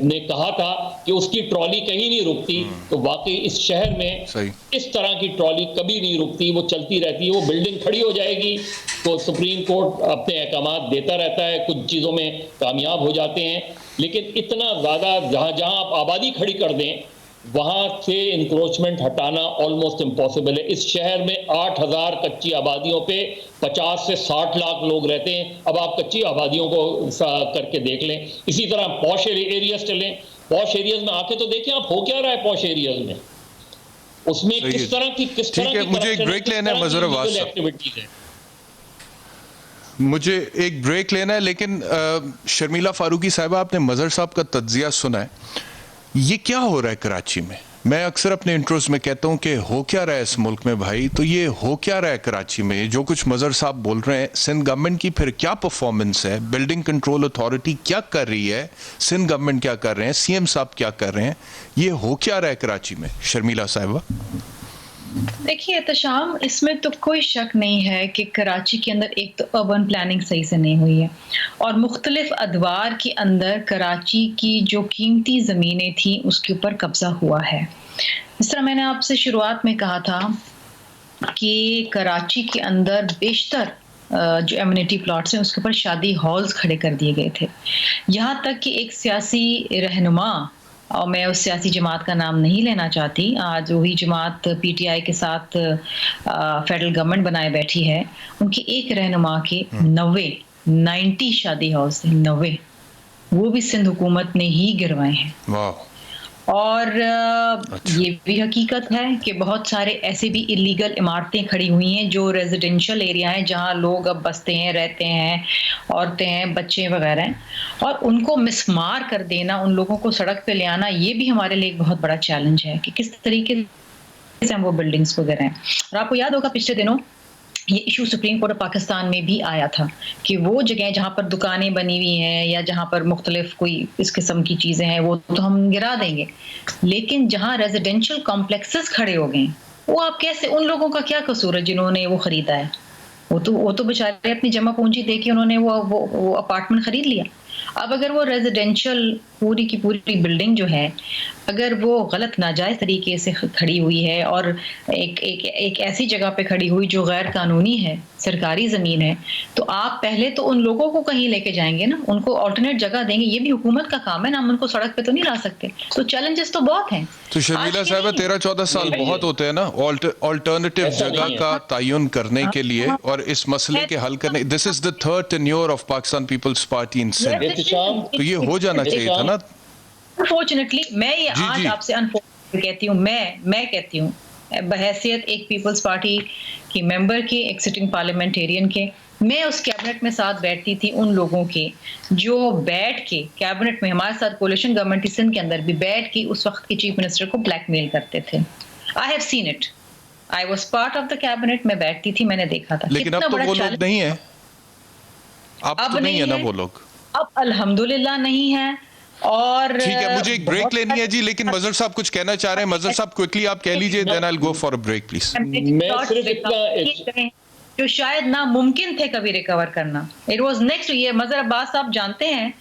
[SPEAKER 5] نے کہا تھا کہ اس کی ٹرالی کہیں نہیں رکتی, تو واقعی اس شہر میں اس طرح کی ٹرالی کبھی نہیں رکتی, وہ چلتی رہتی ہے. وہ بلڈنگ کھڑی ہو جائے گی تو سپریم کورٹ اپنے احکامات دیتا رہتا ہے, کچھ چیزوں میں کامیاب ہو جاتے ہیں, لیکن اتنا زیادہ جہاں آپ آبادی کھڑی کر دیں وہاں سے انکروچمنٹ ہٹانا آلموسٹ امپاسبل ہے. اس شہر میں 8000 کچی آبادیوں پہ 50 سے 60 لاکھ لوگ رہتے ہیں. اب آپ کچی آبادیوں کو کر کے دیکھ لیں. اسی طرح پوش ایریاز چلیں, پوش ایریاز میں آ کے تو دیکھیں آپ ہو کیا رہا ہے پوش ایریاز میں, اس میں کس طرح کی
[SPEAKER 1] مجھے ایک بریک لینا ہے مظہر عباس صاحب, مجھے ایک بریک لینا ہے. لیکن شرمیلا فاروقی صاحبہ, آپ نے مظہر صاحب کا تجزیہ سنا ہے, یہ کیا ہو رہا ہے کراچی میں؟ میں اکثر اپنے انٹروز میں کہتا ہوں کہ ہو کیا رہا ہے اس ملک میں بھائی, تو یہ ہو کیا رہا ہے کراچی میں؟ جو کچھ مظہر صاحب بول رہے ہیں, سندھ گورنمنٹ کی پھر کیا پرفارمنس ہے, بلڈنگ کنٹرول اتھارٹی کیا کر رہی ہے, سندھ گورنمنٹ کیا کر رہے ہیں, سی ایم صاحب کیا کر رہے ہیں, یہ ہو کیا رہا ہے کراچی میں؟ شرمیلا صاحبہ.
[SPEAKER 3] देखिए एहतशाम, इसमें तो कोई शक नहीं है कि कराची के अंदर एक तो अर्बन प्लानिंग सही से नहीं हुई है और मुख्तलिफ अदवार के अंदर कराची की जो कीमती ज़मीनें थी उसके ऊपर कब्ज़ा हुआ है। इस तरह मैंने आपसे शुरुआत में कहा था कि कराची के अंदर बेशतर जो एमिनिटी प्लॉट्स हैं उसके ऊपर शादी हॉल्स खड़े कर दिए गए थे। यहाँ तक कि एक सियासी रहनुमा, और मैं उस सियासी जमात का नाम नहीं लेना चाहती, आज वही जमात पीटीआई के साथ फेडरल गवर्नमेंट बनाए बैठी है, उनकी एक रहनुमा के 90 शादी हॉल्स थे, 90, वो भी सिंध हुकूमत ने ही गिरवाए हैं।
[SPEAKER 1] वाह।
[SPEAKER 3] और ये भी हकीकत है कि बहुत सारे ऐसे भी इलीगल इमारतें खड़ी हुई हैं जो रेजिडेंशियल एरिया हैं, जहां लोग अब बसते हैं, रहते हैं, औरतें हैं, बच्चे वगैरह हैं, और उनको मिसमार कर देना, उन लोगों को सड़क पे ले आना, ये भी हमारे लिए एक बहुत बड़ा चैलेंज है कि किस तरीके से हम वो बिल्डिंग्स वगैरह हैं। और आपको याद होगा पिछले दिनों ये issue supreme court of Pakistan में भी आया था कि वो जगह जहाँ पर दुकानें बनी हुई हैं या जहाँ पर मुख्तलिफ कोई इस किस्म की चीज़ें हैं वो तो हम गिरा देंगे, लेकिन जहाँ रेजिडेंशियल कॉम्प्लेक्सेस खड़े हो गए वो आप कैसे, उन लोगों का क्या कसूर है जिन्होंने वो ख़रीदा है? वो तो बेचारे अपनी जमा पूंजी दे के उन्होंने वो अपार्टमेंट ख़रीद लिया। अब अगर वो रेजिडेंशियल पूरी की पूरी बिल्डिंग जो है अगर वो गलत नाजायज़ तरीके से खड़ी हुई है और एक ऐसी जगह पे खड़ी हुई जो गैर कानूनी है, सरकारी ज़मीन है, तो आप पहले तो उन लोगों को कहीं लेके जाएंगे ना, उनको ऑल्टरनेट जगह देंगे। ये भी हुकूमत का काम है ना, हम उनको सड़क पे तो नहीं ला सकते। तो चैलेंजेस तो बहुत हैं।
[SPEAKER 1] तो शर्मिला साहब 13-14 साल बहुत होते हैं ना ऑल्टर्नेटिव जगह का तयन करने के लिए और इस मसले के हल करने। This is the third tenure of Pakistan Peoples Party in Sindh, तो ये हो जाना चाहिए था ना।
[SPEAKER 3] अनफॉर्चुनेटली मैं ये आज आपसे अनफॉर्चुनेटली कहती हूँ, मैं कहती हूँ बहैसियत एक पीपल्स पार्टी की मेंबर के, एक सिटिंग पार्लियामेंटेरियन के, मैं उस कैबिनेट में साथ बैठती थी उन लोगों के जो बैठ के कैबिनेट में हमारे साथ कोalition गवर्नमेंट सिंध के अंदर भी बैठ के उस वक्त के चीफ मिनिस्टर को ब्लैकमेल करते थे। I have seen it, I was part of the cabinet, मैं बैठती थी, मैंने देखा था।
[SPEAKER 1] लेकिन अब तो वो लोग नहीं है, अब तो नहीं है ना वो लोग,
[SPEAKER 3] अब अल्हम्दुलिल्लाह नहीं है। और
[SPEAKER 1] ठीक है, मुझे एक ब्रेक लेनी है जी, लेकिन मजहर साहब कुछ कहना चाह रहे हैं। मजहर साहब क्विकली आप कह लीजिए, then I will go for a break please.
[SPEAKER 5] मैं सिर्फ इतना
[SPEAKER 3] जो शायद नामुमकिन थे कभी रिकवर करना, इट वाज नेक्स्ट। ये मजहर अब्बास साहब जानते हैं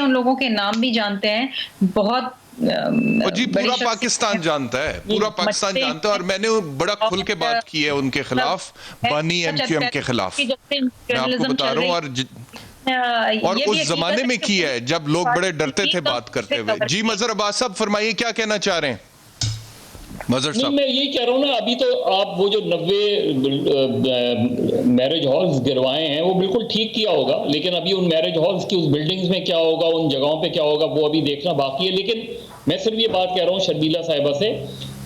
[SPEAKER 3] उन लोगों के नाम भी जानते हैं, बहुत
[SPEAKER 1] जी पूरा पाकिस्तान जानता है, पूरा पाकिस्तान जानता है, और मैंने बड़ा खुल के बात की है उनके खिलाफ, बानी एमक्यूएम के खिलाफ, मैं आपको बता रहा हूँ, और उस जमाने में की है जब लोग बड़े डरते थे बात करते हुए। जी मजहर अब्बास साहब फरमाइए, क्या कहना चाह रहे हैं मजहर साहब?
[SPEAKER 5] मैं यही कह रहा हूँ ना, अभी तो आप वो जो 90 मैरिज हॉल्स गिरवाए हैं वो बिल्कुल ठीक किया होगा, लेकिन अभी उन मैरिज हॉल्स की उस बिल्डिंग्स में क्या होगा, उन जगहों पे क्या होगा, वो अभी देखना बाकी है। लेकिन मैं सिर्फ ये बात कह रहा हूँ शर्मिला साहिबा से,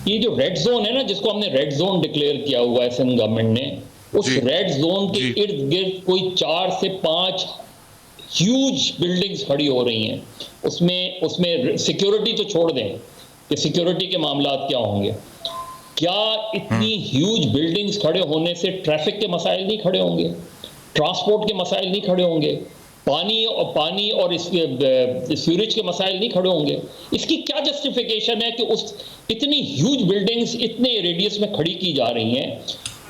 [SPEAKER 5] ये जो रेड जोन है ना, जिसको हमने रेड जोन डिक्लेयर किया हुआ है सिंध गवर्नमेंट ने, उस रेड जोन के इर्द गिर्द कोई 4 से 5 ह्यूज बिल्डिंग्स खड़ी हो रही हैं। उसमें सिक्योरिटी तो छोड़ दें कि सिक्योरिटी के मामलात क्या होंगे, क्या इतनी ह्यूज बिल्डिंग्स खड़े होने से ट्रैफिक के मसाइल नहीं खड़े होंगे, ट्रांसपोर्ट के मसाइल नहीं खड़े होंगे, पानी और सीवरेज के मसाइल नहीं खड़े होंगे? इसकी क्या जस्टिफिकेशन है कि उस इतनी ह्यूज बिल्डिंग्स इतने रेडियस में खड़ी की जा रही हैं?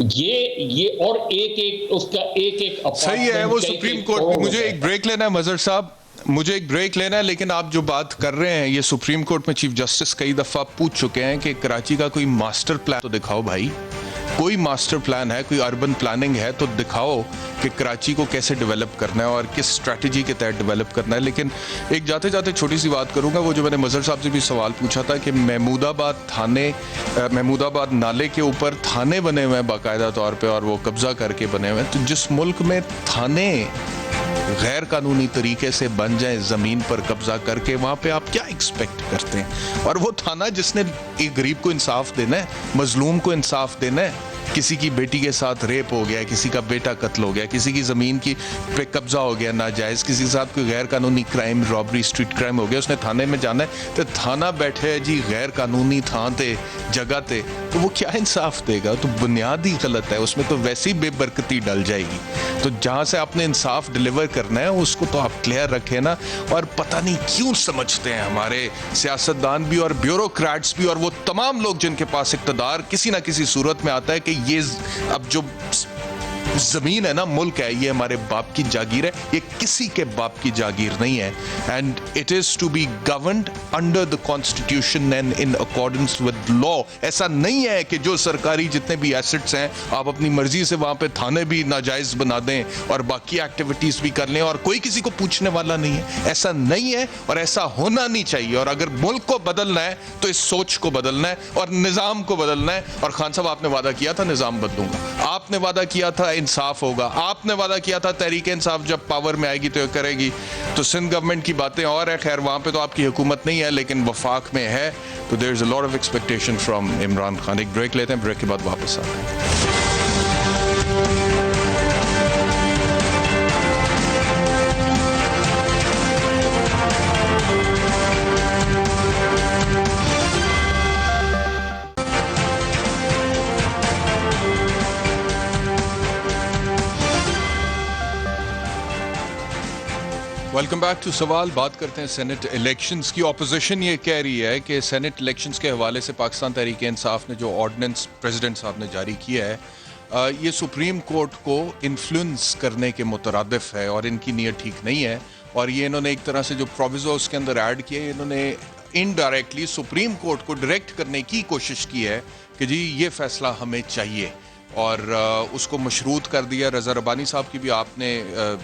[SPEAKER 5] ये और उसका एक
[SPEAKER 1] सही है वो सुप्रीम कोर्ट। मुझे एक ब्रेक लेना है मजहर साहब, मुझे एक ब्रेक लेना है, लेकिन आप जो बात कर रहे हैं ये सुप्रीम कोर्ट में चीफ जस्टिस कई दफा पूछ चुके हैं कि कराची का कोई मास्टर प्लान तो दिखाओ भाई, कोई मास्टर प्लान है, कोई अर्बन प्लानिंग है तो दिखाओ कि कराची को कैसे डेवलप करना है और किस स्ट्रैटेजी के तहत डेवलप करना है। लेकिन एक जाते जाते छोटी सी बात करूंगा, वो जो मैंने मजहर साहब से भी सवाल पूछा था कि महमूदाबाद नाले के ऊपर थाने बने हुए हैं बाकायदा तौर पे और वो कब्जा करके बने हुए हैं, तो जिस मुल्क में थाने गैर कानूनी तरीके से बन जाए ज़मीन पर कब्जा करके, वहाँ पे आप क्या एक्सपेक्ट करते हैं? और वो थाना जिसने एक गरीब को इंसाफ देना है, मजलूम को इंसाफ देना है, किसी की बेटी के साथ रेप हो गया, किसी का बेटा कत्ल हो गया, किसी की ज़मीन की पे कब्जा हो गया नाजायज़, किसी के साथ कोई गैर कानूनी क्राइम, रॉबरी, स्ट्रीट क्राइम हो गया, उसने थाने में जाना है तो थाना बैठे है जी गैर कानूनी थां ते जगह ते, तो वो क्या इंसाफ देगा? तो बुनियादी गलत है, उसमें तो वैसी बेबरकती डल जाएगी। तो जहाँ से आपने इंसाफ डिलीवर करना है उसको तो आप क्लियर रखें ना। और पता नहीं क्यों समझते हैं हमारे सियासतदान भी और ब्यूरोक्रेट्स भी और वो तमाम लोग जिनके पास इक़्तिदार किसी ना किसी सूरत में आता है कि ये अब जो ज़मीन है ना, मुल्क है, ये हमारे बाप की जागीर है, ये किसी के बाप की जागीर नहीं है। And it is to be governed under the constitution and in accordance with law. ऐसा नहीं है कि जो सरकारी जितने भी एसेट्स हैं आप अपनी मर्जी से वहाँ पे थाने भी नाजायज़ बना दें और बाकी एक्टिविटीज़ भी कर लें और कोई किसी को पूछने वाला नहीं है। ऐसा नहीं है और ऐसा होना नहीं चाहिए। और अगर मुल्क को बदलना है तो इस सोच को बदलना है और निज़ाम को बदलना है। और खान साहब, आपने वादा किया था निज़ाम बदलूंगा, आपने वादा किया था इंसाफ होगा, आपने वादा किया था तहरीक इंसाफ जब पावर में आएगी तो ये करेगी। तो सिंध गवर्नमेंट की बातें और है, खैर वहां पे तो आपकी हुकूमत नहीं है लेकिन वफाक में है, तो there is a lot of expectation from Imran Khan. एक ब्रेक लेते हैं, ब्रेक के बाद वापस आते हैं। वेलकम बैक टू सवाल। बात करते हैं सेनेट इलेक्शंस की। ऑपोजिशन ये कह रही है कि सेनेट इलेक्शंस के हवाले से पाकिस्तान तहरीक इंसाफ ने जो ऑर्डिनेंस प्रेसिडेंट साहब ने जारी किया है ये सुप्रीम कोर्ट को इन्फ्लुएंस करने के मुतरादिफ है और इनकी नीयत ठीक नहीं है। और ये इन्होंने एक तरह से जो प्रोविजो उसके अंदर ऐड किए, इन्होंने इनडायरेक्टली सुप्रीम कोर्ट को डायरेक्ट करने की कोशिश की है कि जी ये फैसला हमें चाहिए और उसको मशरूत कर दिया। रज़ा रब्बानी साहब की भी आपने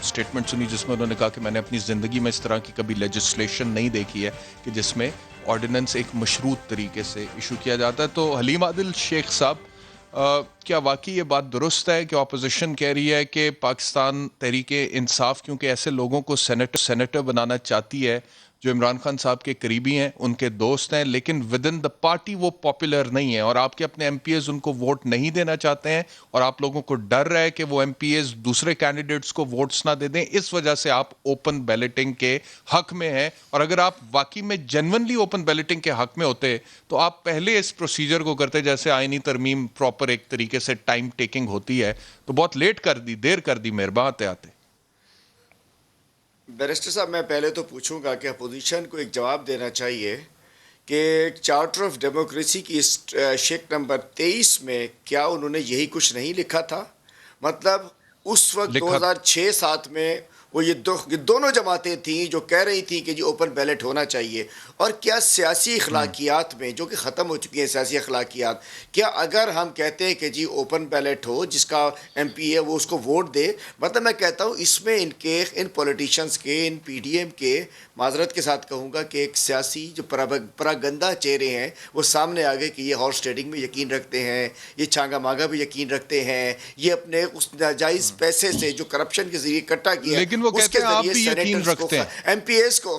[SPEAKER 1] स्टेटमेंट सुनी जिसमें उन्होंने कहा कि मैंने अपनी ज़िंदगी में इस तरह की कभी लेजिस्लेशन नहीं देखी है कि जिसमें ऑर्डिनेंस एक मशरूत तरीके से इशू किया जाता है। तो हलीम आदिल शेख साहब, क्या वाकई ये बात दुरुस्त है कि अपोजिशन कह रही है कि पाकिस्तान तहरीक इंसाफ क्योंकि ऐसे लोगों को सेनेटर बनाना चाहती है जो इमरान खान साहब के करीबी हैं, उनके दोस्त हैं, लेकिन विद इन द पार्टी वो पॉपुलर नहीं है और आपके अपने एमपीएस उनको वोट नहीं देना चाहते हैं और आप लोगों को डर रहा है कि वो एमपीएस दूसरे कैंडिडेट्स को वोट्स ना दे दें, इस वजह से आप ओपन बैलेटिंग के हक में हैं। और अगर आप वाकई में जेन्युइनली ओपन बैलेटिंग के हक में होते तो आप पहले इस प्रोसीजर को करते, जैसे आईनी तरमीम प्रॉपर एक तरीके से टाइम टेकिंग होती है, तो बहुत लेट कर दी, देर कर दी मेहरबान आते आते।
[SPEAKER 4] बैरिस्टर साहब, मैं पहले तो पूछूंगा कि अपोजिशन को एक जवाब देना चाहिए कि चार्टर ऑफ डेमोक्रेसी की शेक नंबर 23 में क्या उन्होंने यही कुछ नहीं लिखा था? मतलब उस वक्त 2006-7 में वो ये दोनों जमातें थी जो कह रही थी कि जी ओपन बैलेट होना चाहिए। और क्या सियासी अखलाकियात में, जो कि ख़त्म हो चुकी है सियासी अखलाकियात, क्या अगर हम कहते हैं कि जी ओपन बैलेट हो, जिसका एमपी है वो उसको वोट दे, मतलब मैं कहता हूँ इसमें इन पॉलिटिशियंस के, इन पीडीएम के, माजरत के साथ कहूँगा कि एक सियासी जो परागंदा चेहरे हैं वो सामने आ गए कि ये हॉर्स ट्रेडिंग में यकीन रखते हैं, ये छांगा मांगा भी यकीन रखते हैं, ये अपने उस नाजायज़ पैसे से जो करप्शन के जरिए इकट्ठा किया,
[SPEAKER 1] लेकिन वो कहते हैं आप भी यकीन रखते हैं
[SPEAKER 4] एमपीएस को।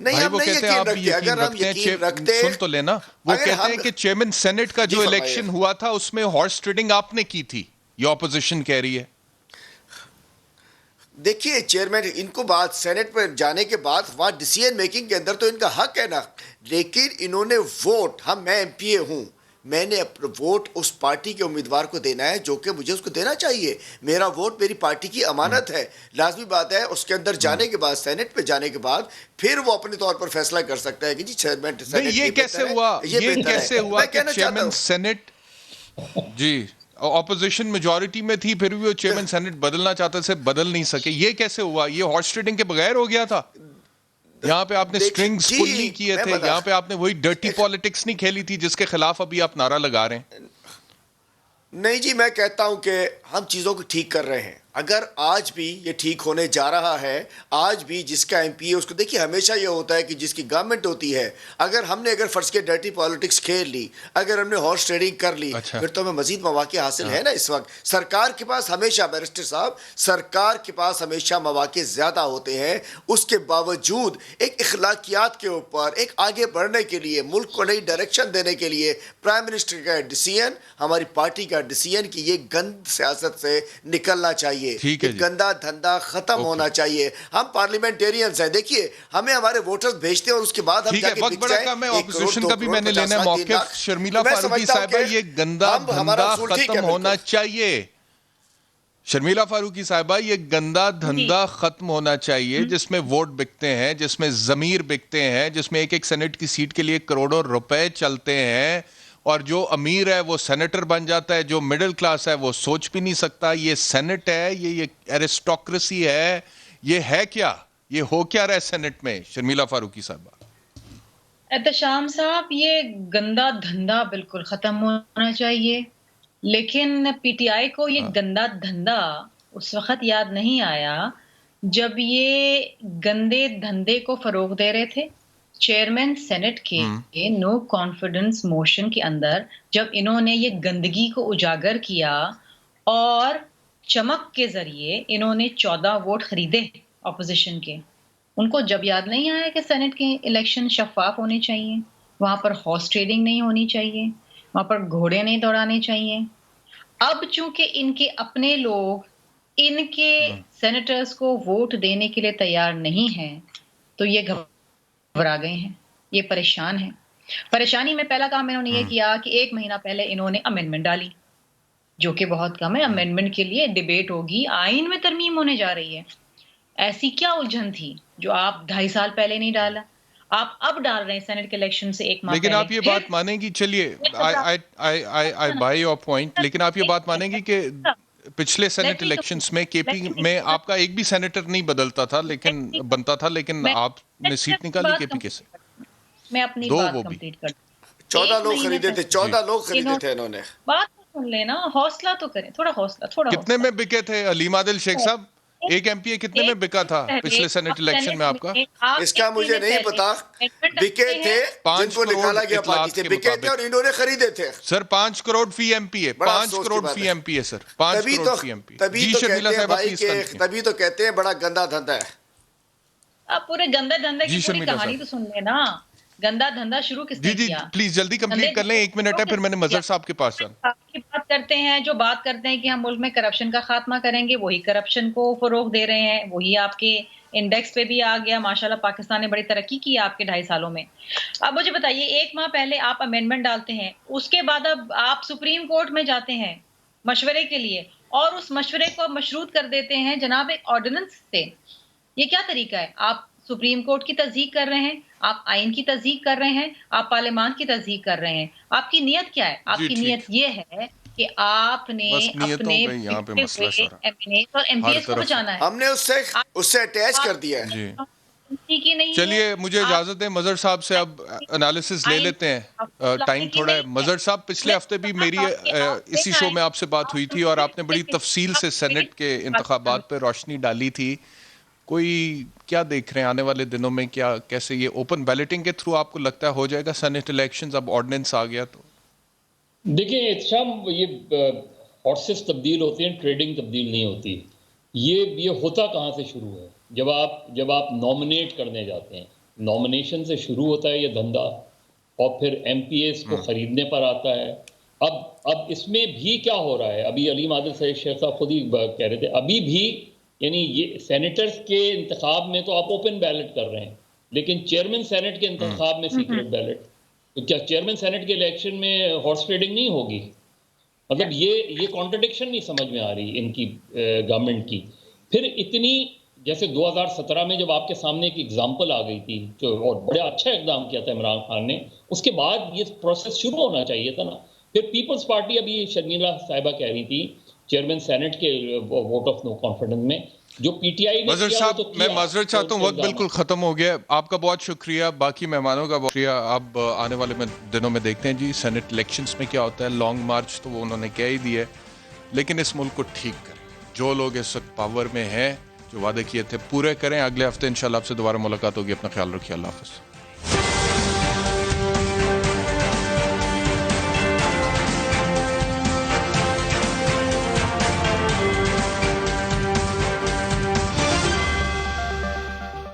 [SPEAKER 4] नहीं, हम नहीं यकीन रखते। अगर हम यकीन रखते,
[SPEAKER 1] सुन तो लेना, वो कहते हैं कि चेयरमैन सेनेट का जो इलेक्शन हुआ था उसमें हॉर्स ट्रेडिंग आपने की थी, ये ऑपोजिशन कह रही है।
[SPEAKER 4] देखिए चेयरमैन, इनको बात सेनेट पर जाने के बाद वहाँ डिसीजन मेकिंग के अंदर तो इनका हक है ना, लेकिन इन्होंने वोट, मैं एमपीए हूँ, मैंने अपना वोट उस पार्टी के उम्मीदवार को देना है जो कि मुझे उसको देना चाहिए। मेरा वोट मेरी पार्टी की अमानत है। लाजमी बात है उसके अंदर जाने के बाद, सेनेट पे जाने के बाद फिर वो अपने तौर पर फैसला कर सकता है कि जी चेयरमैन सेनेट
[SPEAKER 1] ये कैसे हुआ, ये कैसे हुआ कि चेयरमैन सेनेट, जी ऑपोजिशन मेजॉरिटी में थी फिर भी वो चेयरमैन सेनेट बदलना चाहते थे, बदल नहीं सके, ये कैसे हुआ? ये हॉर्स ट्रेडिंग के बगैर हो गया था? यहाँ पे आपने स्ट्रिंग्स पुल नहीं किए थे, यहाँ पे आपने वही डर्टी पॉलिटिक्स नहीं खेली थी जिसके खिलाफ अभी आप नारा लगा रहे हैं।
[SPEAKER 4] नहीं जी, मैं कहता हूं कि हम चीज़ों को ठीक कर रहे हैं। अगर आज भी ये ठीक होने जा रहा है, आज भी जिसका एमपी है उसको देखिए, हमेशा ये होता है कि जिसकी गवर्नमेंट होती है, अगर फर्ज के डर्टी पॉलिटिक्स खेल ली, अगर हमने हॉर्स ट्रेडिंग कर ली,
[SPEAKER 1] अच्छा।
[SPEAKER 4] फिर तो हमें मजीद मौके हासिल है ना। इस वक्त सरकार के पास हमेशा, बैरिस्टर साहब, सरकार के पास हमेशा मौके ज़्यादा होते हैं। उसके बावजूद एक इखलाकियात के ऊपर एक आगे बढ़ने के लिए, मुल्क को नई डायरेक्शन देने के लिए प्राइम मिनिस्टर का डिसीजन, हमारी पार्टी का डिसीजन कि ये गंद सियासत से निकलना चाहिए,
[SPEAKER 1] ठीक है जी।
[SPEAKER 4] गंदा धंधा खत्म होना चाहिए। हम पार्लियामेंटेरियंस हैं, देखिए हमें हमारे वोटर्स भेजते हैं और उसके बाद हम
[SPEAKER 1] ठीक है,
[SPEAKER 4] जाके
[SPEAKER 1] वक्त
[SPEAKER 4] बिक
[SPEAKER 1] बड़ा
[SPEAKER 4] जाएं,
[SPEAKER 1] कम है,
[SPEAKER 4] 1
[SPEAKER 1] ऑपोजिशन
[SPEAKER 4] करोड़,
[SPEAKER 1] का
[SPEAKER 4] 2
[SPEAKER 1] भी
[SPEAKER 4] करोड़,
[SPEAKER 1] मैंने
[SPEAKER 4] 50
[SPEAKER 1] लेना है
[SPEAKER 4] लाख, 3
[SPEAKER 1] मौके।
[SPEAKER 4] लाख।
[SPEAKER 1] शर्मिला
[SPEAKER 4] तो मैं
[SPEAKER 1] फारूकी
[SPEAKER 4] समझता हूं
[SPEAKER 1] साहिबा,
[SPEAKER 4] कि
[SPEAKER 1] ये गंदा
[SPEAKER 4] हमारा
[SPEAKER 1] धंधा
[SPEAKER 4] असूल ठीक
[SPEAKER 1] खत्म
[SPEAKER 4] है,
[SPEAKER 1] होना
[SPEAKER 4] बिल्कुल।
[SPEAKER 1] चाहिए। शर्मिला फारूकी साहिबा, ये गंदा धंधा खत्म होना चाहिए जिसमें वोट बिकते हैं, जिसमें जमीर बिकते हैं, जिसमें एक एक सेनेट की सीट के लिए करोड़ों रुपए चलते हैं, और जो अमीर है वो सेनेटर बन जाता है, जो मिडिल क्लास है वो सोच भी नहीं सकता। ये सेनेट है, ये एरिस्टोक्रेसी है, ये है क्या? ये हो क्या रहा है सेनेट में, शर्मिला फारूकी साहिबा?
[SPEAKER 3] एहतशाम साहब, ये गंदा धंधा बिल्कुल खत्म होना चाहिए, लेकिन पीटीआई को ये गंदा धंधा उस वक्त याद नहीं आया जब ये गंदे धंधे को फरोग दे रहे थे। चेयरमैन सेनेट के नो कॉन्फिडेंस मोशन के अंदर जब इन्होंने ये गंदगी को उजागर किया और चमक के जरिए इन्होंने 14 वोट खरीदे ऑपोजिशन के, उनको जब याद नहीं आया कि सेनेट के इलेक्शन शफाफ होने चाहिए, वहां पर हॉर्स ट्रेडिंग नहीं होनी चाहिए, वहां पर घोड़े नहीं दौड़ाने चाहिए। अब चूंकि इनके अपने लोग इनके सेनेटर्स को वोट देने के लिए तैयार नहीं हैं, तो ये घबरा गए हैं, ये परेशान हैं। परेशानी में पहला काम इन्होंने ये किया कि 1 महीना पहले इन्होंने अमेंडमेंट डाली, जो कि बहुत कम है। अमेंडमेंट के लिए डिबेट होगी, आइन में तरमीम होने जा रही है। ऐसी क्या उलझन थी जो आप 2.5 साल पहले नहीं डाला, आप अब डाल रहे हैं सेनेट के इलेक्शन से 1 माह
[SPEAKER 1] लेकिन
[SPEAKER 3] पहले।
[SPEAKER 1] आप ये बात मानेंगी, चलिए आई बाय योर पॉइंट, लेकिन आप ये बात मानेंगी कि पिछले सेनेट इलेक्शंस में केपी में आपका एक भी सेनेटर नहीं बदलता था, लेकिन बनता था, लेकिन आपने सीट निकाली केपी के से।
[SPEAKER 3] मैं अपनी
[SPEAKER 1] दो
[SPEAKER 3] बात
[SPEAKER 1] वो भी।
[SPEAKER 3] कंप्लीट कर
[SPEAKER 4] 14 लोग खरीदे थे, 14 लोग खरीदे थे इन्होंने।
[SPEAKER 3] बात तो सुन लेना, हौसला तो करें, थोड़ा हौसला, थोड़ा
[SPEAKER 1] कितने में बिके थे हलीम आदिल शेख साहब? एक एमपीए कितने में बिका था पिछले सेनेट इलेक्शन में आपका?
[SPEAKER 4] इसका मुझे नहीं पता। बिके थे,
[SPEAKER 1] 5
[SPEAKER 4] जिनको
[SPEAKER 1] करोड़
[SPEAKER 4] निकाला गया
[SPEAKER 1] इतलात
[SPEAKER 4] पार्टी से,
[SPEAKER 1] के
[SPEAKER 4] बिके थे
[SPEAKER 1] मुताबिक।
[SPEAKER 4] और इन्होंने खरीदे थे।
[SPEAKER 1] सर 5 करोड़ फी एमपीए,
[SPEAKER 4] बड़ा
[SPEAKER 1] 5
[SPEAKER 4] अफसोस की
[SPEAKER 1] करोड़
[SPEAKER 4] बात
[SPEAKER 1] फी
[SPEAKER 4] है।
[SPEAKER 1] एमपीए सर, 5
[SPEAKER 4] तभी
[SPEAKER 1] करोड़
[SPEAKER 4] तो
[SPEAKER 1] फी एमपीए।
[SPEAKER 4] तभी
[SPEAKER 1] जी
[SPEAKER 4] तो
[SPEAKER 1] शर्मिला
[SPEAKER 4] कहते हैं
[SPEAKER 1] साहिबा,
[SPEAKER 4] भाई
[SPEAKER 1] प्लीज
[SPEAKER 4] के
[SPEAKER 1] कंटिन्यू।
[SPEAKER 4] तभी तो कहते हैं बड़ा गंदा धंधा है।
[SPEAKER 3] आप पूरे गंदे धंधे
[SPEAKER 1] जी
[SPEAKER 3] की पूरी
[SPEAKER 1] शर्मिला
[SPEAKER 3] कहानी
[SPEAKER 1] साहब।
[SPEAKER 3] तो सुन लेना। गंदा धंधा शुरू किसने
[SPEAKER 1] जी जी
[SPEAKER 3] किया?
[SPEAKER 1] प्लीज जल्दी कंप्लीट कर लें, 1 मिनट है, फिर मैंने मजहर साहब के पास जाना।
[SPEAKER 3] की बात करते हैं, जो बात करते हैं कि हम मुल्क में करप्शन का खात्मा करेंगे, वही करप्शन को फरोग दे रहे हैं, वही आपके इंडेक्स पे भी आ गया। माशाल्लाह पाकिस्तान ने बड़ी तरक्की की आपके 2.5 सालों में। अब मुझे बताइए, 1 माह पहले आप अमेंडमेंट डालते हैं, उसके बाद अब आप सुप्रीम कोर्ट में जाते हैं मशवरे के लिए, और उस मशवरे को मशरूत कर देते हैं जनाब एक ऑर्डिनेंस से। ये क्या तरीका है? आप सुप्रीम कोर्ट की तस्दीक कर रहे हैं, आप आइन की तस्दीक कर रहे हैं, आप पार्लियामान की तस्दीक कर रहे हैं। आपकी नीयत क्या है? आपकी
[SPEAKER 1] ठीक।
[SPEAKER 3] नीयत ये है कि आपने
[SPEAKER 1] बस नियतों
[SPEAKER 3] अपने
[SPEAKER 1] का ही यहाँ पे
[SPEAKER 3] बिकते
[SPEAKER 1] मसला
[SPEAKER 3] हुए
[SPEAKER 1] सारा।
[SPEAKER 3] एमएनएस और एमपीएस को
[SPEAKER 1] तरफ।
[SPEAKER 3] बचाना है।
[SPEAKER 4] हमने उससे अटैच कर दिया है।
[SPEAKER 1] जी
[SPEAKER 3] ठीक ही नहीं है।
[SPEAKER 1] चलिए, मुझे
[SPEAKER 3] आप-
[SPEAKER 1] इजाजत है, मजहर साहब से अब एनालिसिस ले लेते हैं, टाइम थोड़ा है। मजहर साहब, पिछले हफ्ते भी मेरी इसी शो में आपसे बात हुई थी और आपने बड़ी तफसील से सेनेट के इंतखाबात पर रोशनी डाली थी। कोई क्या देख रहे हैं आने वाले दिनों में, क्या कैसे ये ओपन बैलेटिंग के थ्रू आपको लगता है हो जाएगा सेनेट इलेक्शंस? अब ऑर्डिनेंस आ गया तो
[SPEAKER 5] देखिए एहतशाम, ये हॉर्सेस तब्दील होते हैं, ट्रेडिंग तब्दील नहीं होती। ये होता कहाँ से शुरू है? जब आप नॉमिनेट करने जाते हैं, नॉमिनेशन से शुरू होता है ये धंधा, और फिर एमपीएस को खरीदने पर आता है। अब इसमें भी क्या हो रहा है, अभी हलीम आदिल शेख साहब खुद ही कह रहे थे, अभी भी यानी ये सेनेटर्स के इंतखाब में तो आप ओपन बैलेट कर रहे हैं, लेकिन चेयरमैन सेनेट के इंतखाब में सीक्रेट बैलेट। तो क्या चेयरमैन सेनेट के इलेक्शन में हॉर्स ट्रेडिंग नहीं होगी? मतलब ये कॉन्ट्रडिक्शन नहीं समझ में आ रही इनकी गवर्नमेंट की। फिर इतनी, जैसे 2017 में जब आपके सामने एक एग्जाम्पल आ गई थी, जो और बड़ा अच्छा इकदाम किया था इमरान खान ने, उसके बाद ये प्रोसेस शुरू होना चाहिए था ना। फिर पीपल्स पार्टी, अभी शर्मिला साहिबा कह रही थी, चेयरमैन सेनेट के वोट ऑफ नो कॉन्फिडेंस में जो पीटीआई ने
[SPEAKER 1] मजहर
[SPEAKER 5] किया,
[SPEAKER 1] साहब,
[SPEAKER 5] तो
[SPEAKER 1] मैं
[SPEAKER 5] किया,
[SPEAKER 1] माजरत चाहता हूँ,
[SPEAKER 5] तो
[SPEAKER 1] वक्त बिल्कुल खत्म हो गया। आपका बहुत शुक्रिया, बाकी मेहमानों का बहुत शुक्रिया। अब आने वाले दिनों में देखते हैं जी सेनेट इलेक्शंस में क्या होता है। लॉन्ग मार्च तो वो उन्होंने कह ही दिया है, लेकिन इस मुल्क को ठीक करें। جو لوگ اس وقت پاور میں ہیں جو وعدے کیے تھے پورے کریں. اگلے ہفتے انشاءاللہ آپ سے دوبارہ ملاقات ہوگی. اپنا خیال رکھیے. اللہ حافظ.